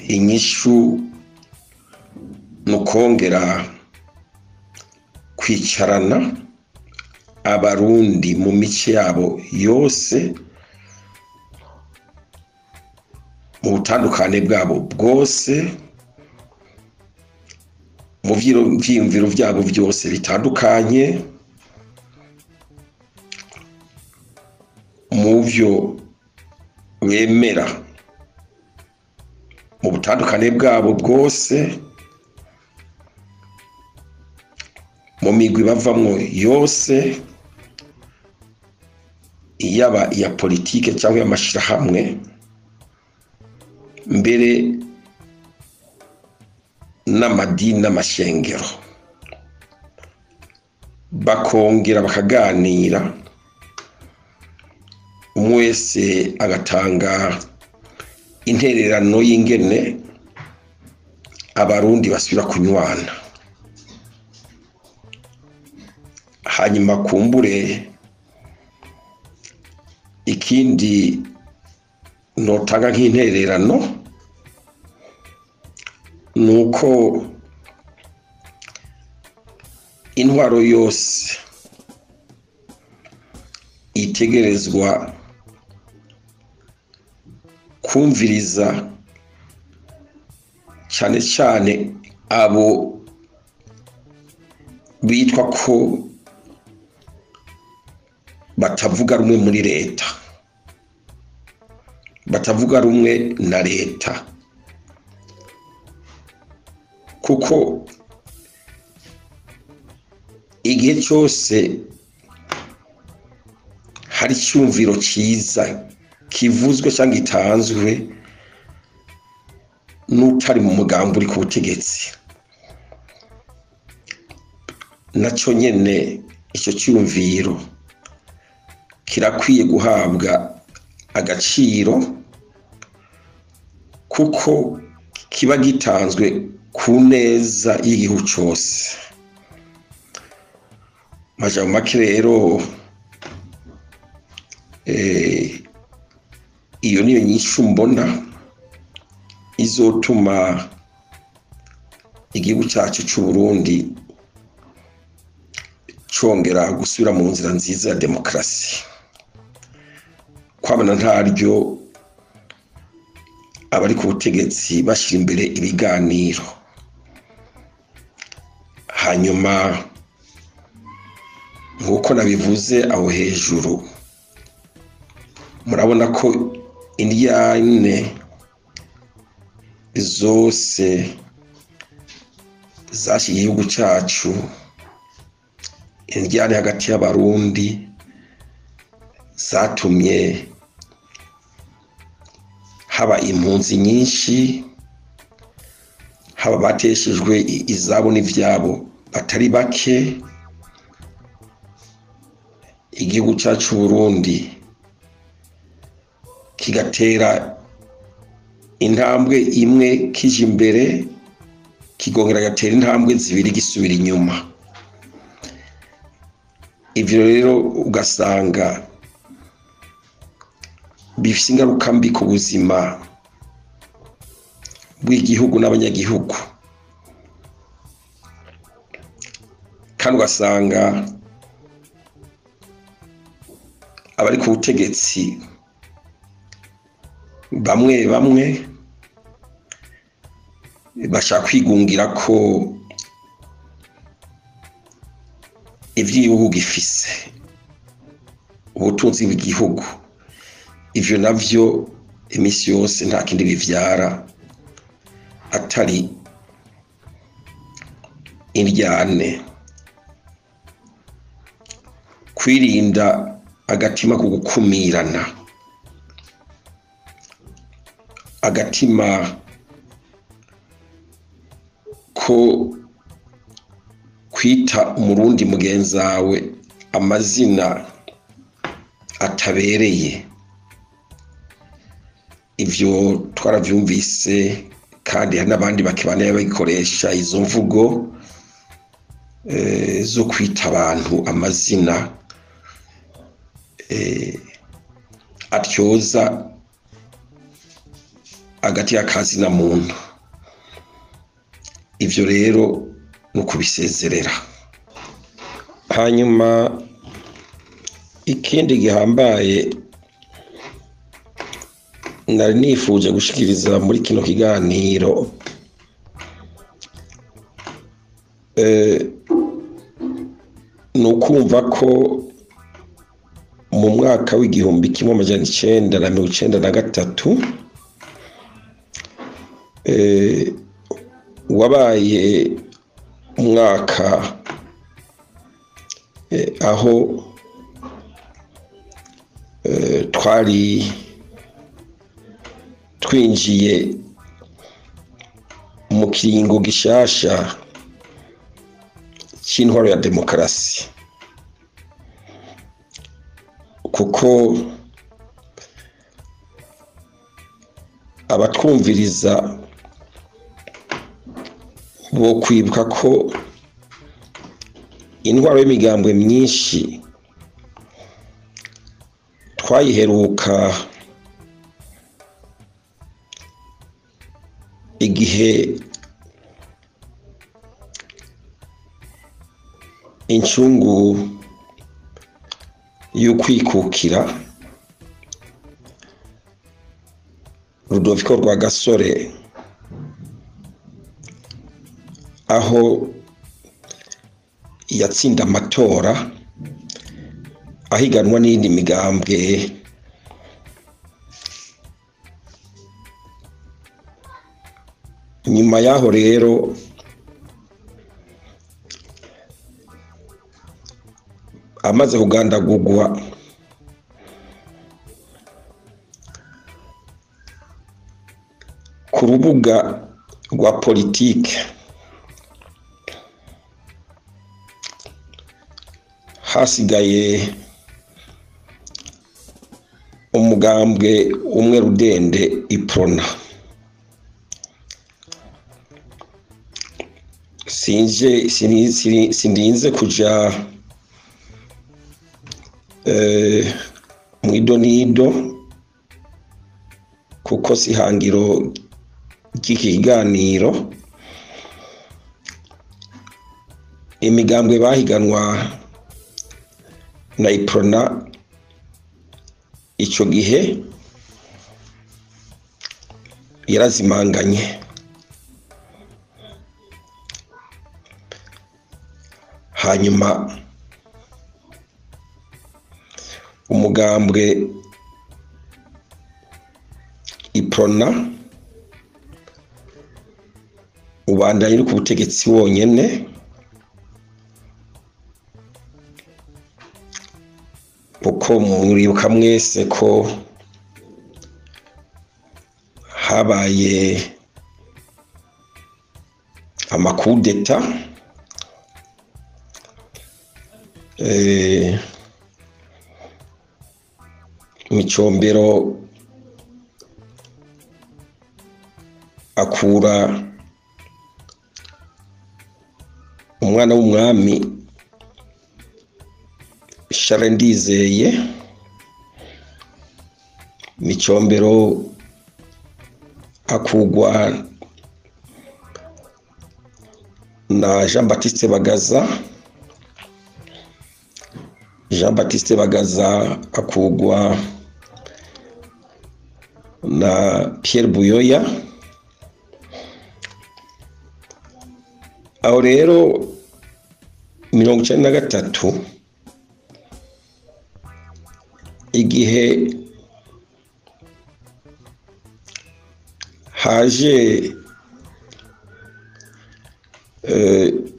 Inyishu nukongera kwicarana abarundi mu mice yabo yose mu butandukane bwabo bwose mu vyiyumviro vyabo vyose bitandukanye mu vyo bemera mu butandukane bwabo bwose mu migwi bavamwo yose yaba iya politike cyangwa y'amashirahamwe mbere n'amadini n'amashengero bakongera bakaganira umwe wese agatanga intererano y'ingene abarundi basubira kunywana. Hanyuma kumbure ikindi notanga nk'intererano nuko intwaro yose itegerezwa kumviriza cyane cyane abo bitwa ko batavuga rumwe muri leta, batavuga rumwe na leta, kuko igihe cyose hari cyumviro cyiza kivuzwe cyangwa gitanzwe n'utari mu mugambi uri ku butegetsi, naco nyene icyo cyumviro kirakwiye guhabwa agaciro kuko kiba gitanzwe ku neza y'igihugu cyose. Majambo make rero iyo niyo nyishu mbona izotuma igihugu cyacu cy'u Burundi congera gusubira mu nzira nziza ya demokarasi. Kwabana ntaryo abari ku butegetsi bashira imbere ibiganiro, hanyuma nk'uko nabivuze aho hejuru, murabona ko indyane zose zashiye igihugu cyacu, indyane hagati y'abarundi zatumye haba impunzi nyinshi, haba bateshejwe izabo n'ivyabo batari bake. Igihugu cyacu Burundi kigatera intambwe imwe kije imbere, kigongera gatera intambwe zibiri gisubira inyuma. Ivyo rero ugasanga bifise ingaruka mbi ku buzima bw'igihugu n'abanyagihugu, kandi ugasanga abari ku butegetsi bamwe bamwe bashaka kwigungira ko ivy'igihugu gifise, ubutunzi bw'igihugu. Ivyo navyo imisi yose nta kindi bivyara atari indyane. Kwirinda agatima ko gukumirana, agatima ko kwita umurundi mugenzawe amazina atabereye. Ivyo twaravyumvise, kandi hari n'abandi bakibana bagikoresha izo mvugo zo kwita abantu amazina atyoza agati y'akazi na muntu. Ivyo rero no kubisezerera. Hanyuma ikindi gihambaye nari nifuje gushikiriza muri kino kiganiro, nukumva ko mu mwaka w'igihumbi kimwe amajana 1993 wabaye umwaka aho twari twinjiye mu kiringo gishasha c'intwaro ya demokarasi, kuko abatwumviriza bo kwibuka ko intwaro y'imigambwe myinshi twayiheruka igihe incungu y'ukwikukira Rudoviko Rwagasore, aho yatsinda amatora ahiganwa n'indi migambwe nyuma yaho rero amaze kugandagurwa ku rubuga rwa politike, hasigaye umugambwe umwe rudende iprona. Sindinze kuja mwidonido kuko sihangiro iki kiganiro imigambwe bahiganwa na Iprona ico gihe yarazimanganye, hanyuma umugambwe Iprona ubandanye uri ku butegetsi wonyene, kuko muribuka mwese ko habaye amakudeta Micombero akura umwana w'umwami Charles Ndizeye, Micombero akugwa na Jean Baptiste Bagaza, Jean Baptiste Bagaza akugwa na Pierre Buyoya. Aho rero 1993 igihe haje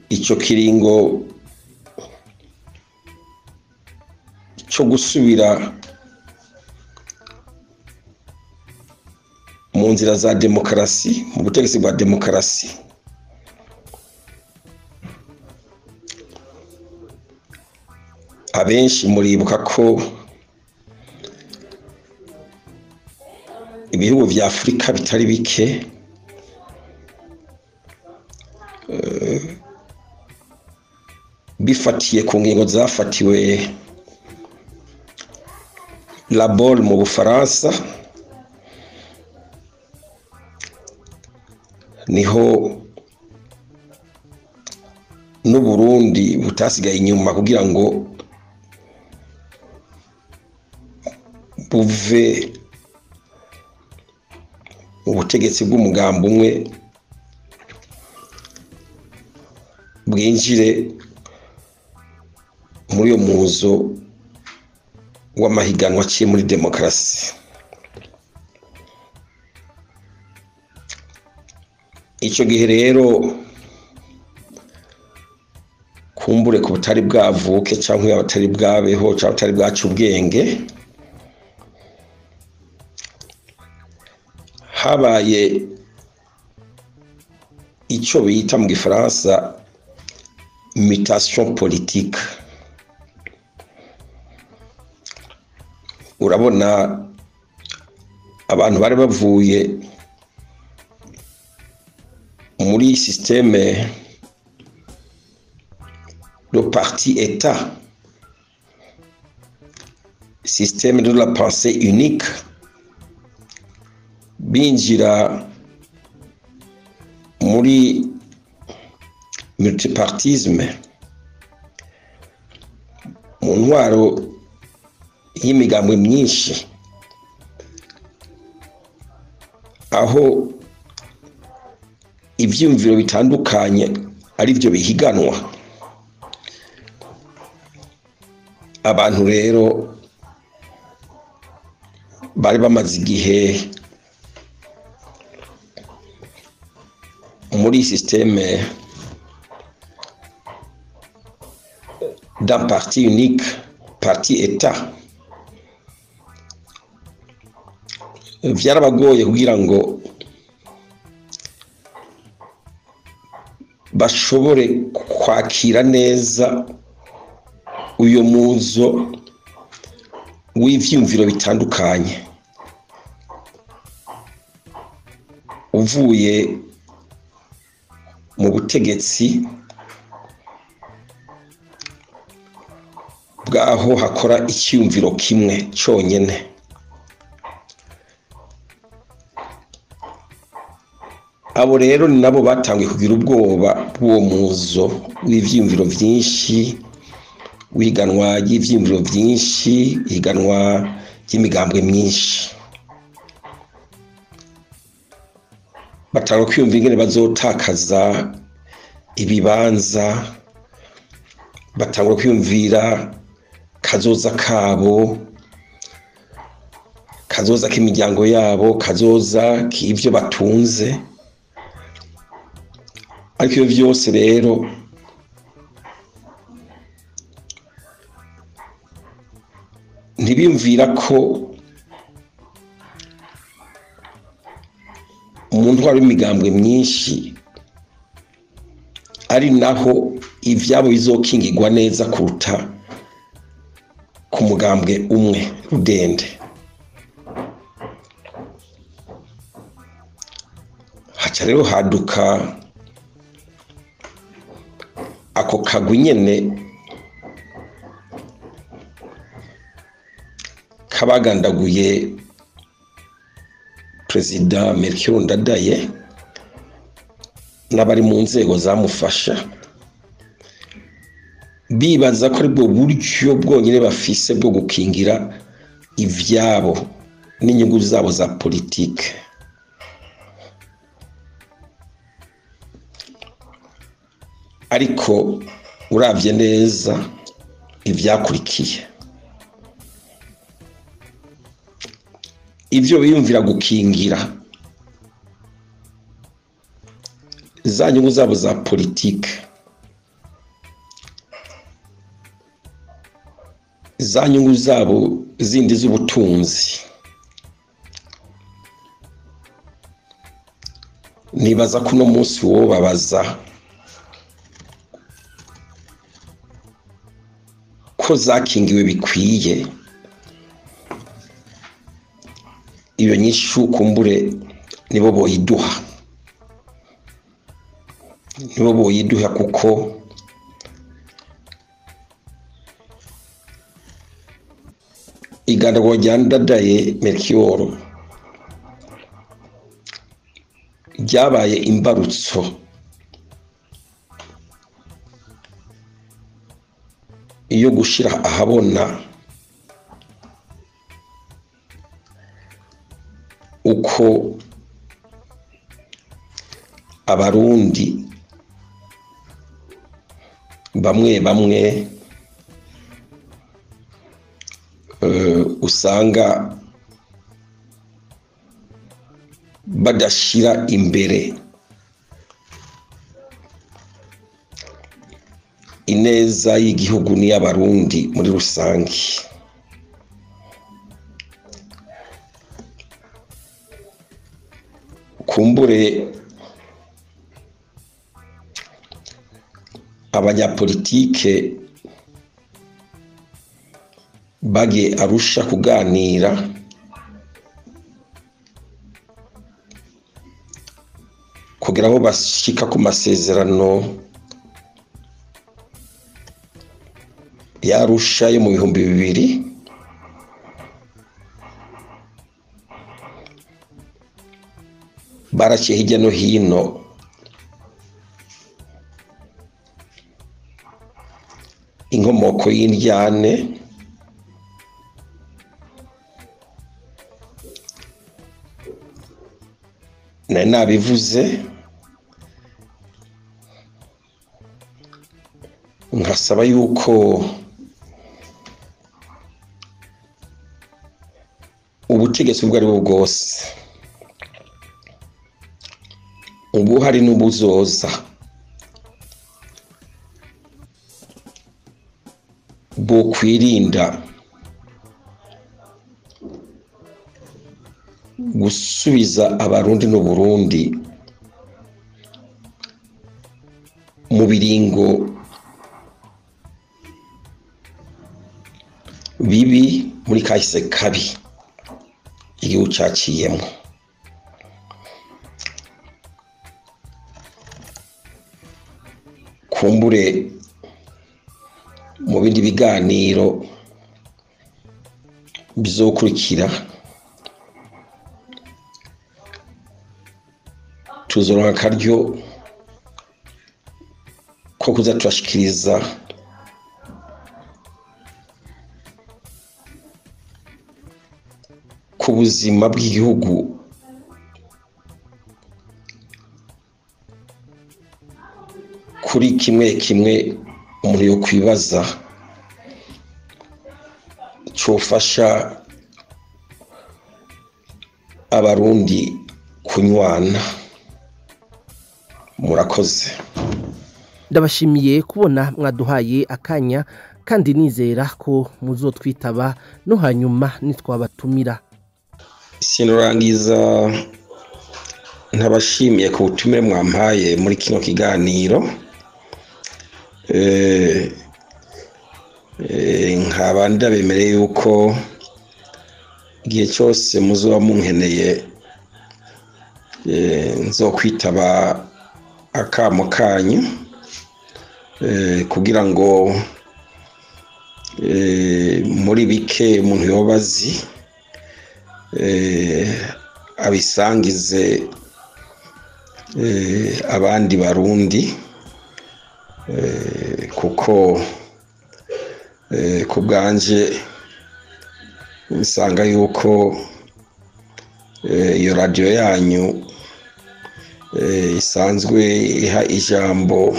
ico kiringo cyo gusubira mu nzira za demokarasi, mu butegetsi bwa demokarasi, abenshi muribuka ko ibihugu vya Afrika bitari bike bifatiye ku ngingo zafatiwe La Baule mu Bufaransa, niho n'Uburundi butasigaye inyuma kugira ngo buve ubutegetsi bw'umugambi umwe bwinjire muri uyo muzo w'amahiganwa aciye muri demokarasi. Ico gihe rero kumbure ku butari bwavuke canke abatari bwabeho canke abatari bwacu ubwenge, habaye ico bita mu Gifaransa mutation politique. Urabona abantu bari bavuye muri système le parti état, système de la pensée unique, binjira muri multipartisme, mu ntwaro y'imigambwe myinshi, aho ivyumviro bitandukanye ari byo bihiganwa. Abantu rero bari bamaze igihe muri système d'un parti unique, parti état. Vyarabagoye kugira ngo bashobore kwakira neza uyo muzo w'ivyumviro bitandukanye uvuye mu butegetsi bwaho hakora icyumviro kimwe cyonyene. abo rero ni nabo batangiye kugira ubwoba bw'uwo muzo w'ivyiyumviro vyinshi, w'ihiganwa ry'ivyiyumviro vyinshi, ihiganwa ry'imigambwe myinshi. Batangura kwiyumvira ingene bazotakaza ibibanza, batangura kwiyumvira kazoza kabo, kazoza k'imiryango yabo, kazoza k'ivyo batunze. Ariko ivyo vyose rero ntibiyumvira ko umuntu wari imigambwe myinshi ari naho ivyabo bizokingirwa neza kuruta ku mugambwe umwe rudende. Haca rero haduka ako kagwi nyene kabagandaguye Perezida Melchior Ndadaye n'abari mu nzego zamufasha, bibaza ko aribwo buryo bwonyine bafise bwo gukingira ivyabo n'inyungu zabo za politike. Ariko uravye neza ivyakurikiye, ivyo biyumvira gukingira za nyungu zabo za politike, za nyungu zabo zindi z'ubutunzi, nibaza ko uno munsi wo babaza ko zakingiwe bikwiye, iyo nyishu kumbure nibo boyiduha kuko igandagwa rya Ndadaye Melchior ryabaye imbarutso iyo gushira ahabona uko abarundi bamwe bamwe usanga badashira imbere ineza y'igihugu n'iy'abarundi muri rusangi. Kumbure abanyapolitike bagiye Arusha kuganira kugira aho bashika ku masezerano ya Arusha yo mu 2000, baraciye hirya no hino inkomoko y'indyane, nari nabivuze nkasaba yuko ubutegetsi ubwo ari bwo bwose, ubu hari n'ubuzoza, bwo kwirinda gusubiza abarundi n'Uburundi mu biringo bibi muri kahise kabi igihugu caciyemo. Kumbure mu bindi biganiro bizokurikira tuzoronka akaryo ko kuza turashikiriza ku buzima bw'igihugu kuri kimwe kimwe umuntu yo kwibaza cofasha abarundi kunywana. Murakoze.
Ndabashimiye kubona mwaduhaye akanya kandi nizera ko muzotwitaba no hanyuma nitwabatumira.
Sinorangiza ntabashimiye ku butumire mwampaye muri kino kiganiro. Nkaba ndabemereye yuko igihe cyose muzoba munkeneye nzokwitaba akamo kanyu kugira ngo muri bike umuntu yobazi abisangize abandi barundi kuko kubwanje nsanga yuko iyo radio yanyu isanzwe iha ijambo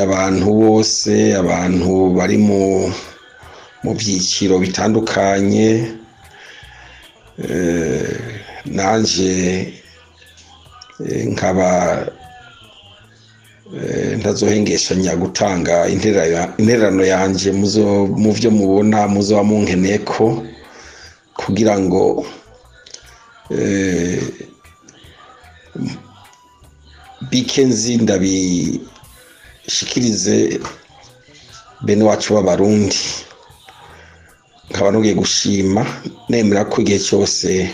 abantu bose, abantu bari mu byiciro bitandukanye. Nanje nkaba ntazohengeshanya gutanga intererano yanje mu byo mubona muzoba munkeneye ko kugira ngo bikenzi ndabishikirize bene wacu b'abarundi. Nkaba nugiye gushima nemera ko igihe cyose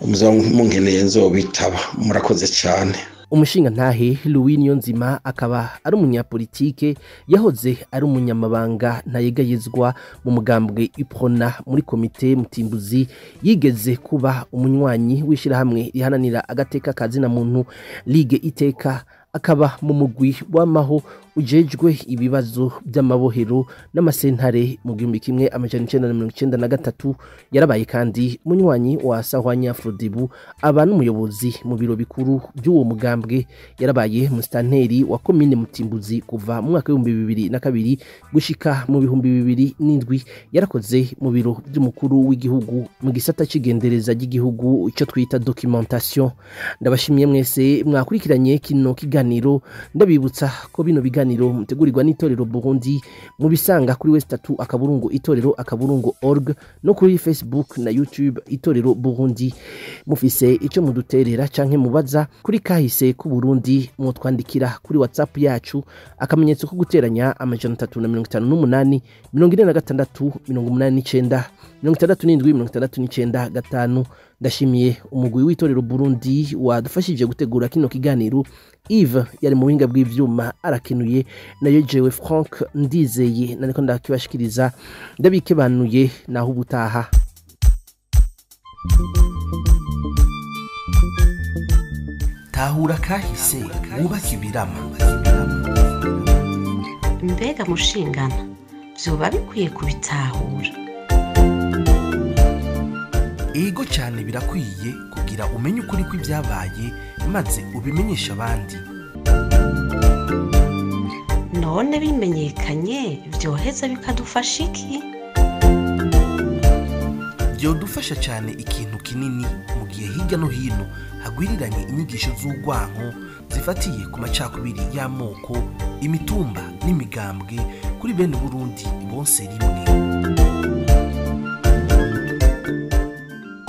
muzoba munkeneye nzobitaba. Murakoze cyane.
Umushinga ntahe Louis Niyonzima akaba ari umunyapolitike yahoze ari umunyamabanga ntayegayezwa mu mugambwe Iprona muri komite Mutimbuzi, yigeze kuba umunywanyi w'ishirahamwe rihananira agateka kazina muntu Ligue Iteka, akaba mu mugwi w'amaho ujejwe ibibazo by'amabohero n'amasentare mu 1993. Yarabaye kandi munywanyi wa Sahwanya Afrodibu, aba n'umuyobozi mu biro bikuru by'uwo mugambwe. Yarabaye mustanteri wa komine Mutimbuzi kuva mu mwaka 2002 gushika mu 2007. Yarakoze mu biro by'umukuru w'igihugu mu gisata cy'igendereza ry'igihugu icyo twita documentation. Ndabashimiye mwese mwakurikiranye kino kiganiro. Ndabibutsa ko bino biganiro mutegurirwa n'itorero Burundi, mu bisanga kuri West3 akaburungu itorero akaburungu org no kuri Facebook na YouTube itorero Burundi. Mufise icyo muduterera canke mubaza kuri kahise ku Burundi, mutwandikira kuri WhatsApp yacu akamenyetso ko guteranya 358 46 89 67 Ndashimiye umugwi w'itorero Burundi wadufashije gutegura kino kiganiro. Yves yari mu buhinga bw'ivyuma arakenuye, nayo jewe Frank Ndizeye nariko ndakibashikiriza. Ndabikebanuye naho ubutaha.
Tahura kahise wubake ibirama.
Mbega mushingana vyoba bikwiye kubitahura.
Ego cyane birakwiye kugira umenye ukuri kw'ibyabaye maze ubimenyesha abandi.
None bimenyekanye byoheza bikadufasha iki?
Byodufasha cyane ikintu kinini mu gihe hirya no hino hagwiriranye inyigisho z'urwanko zifatiye ku macakubiri y'amoko, imitumba n'imigambwe kuri bene Burundi bonse rimwe.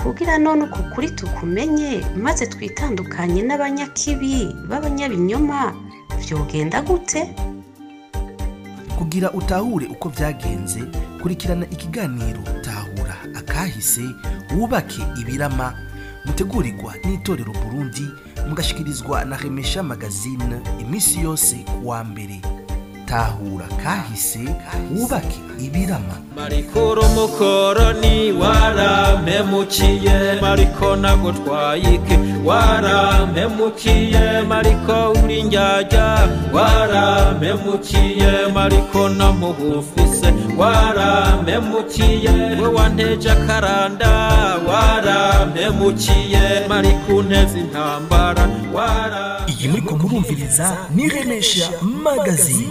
Kugira none uko kuri tukumenye maze twitandukanye n'abanyakibi b'abanyabinyoma, vyogenda gute?
Kugira utahure uko vyagenze, kurikirana ikiganiro Tahura akahise wubake ibirama, mutegurirwa n'itorero Burundi, mugashikirizwa na Remesha Magazine imisi yose kuwa mbere. tahura kahise wubake ibirama.
marikuru mukoroni warampemukiye mariko nagutwayike warampemukiye mariko uri indyarya warampemukiye mariko namuhufise warampemukiye we wanteje akaranda warampemukiye mariko unteze intambara
iyi muriko murumviriza ni Remesha Magazine.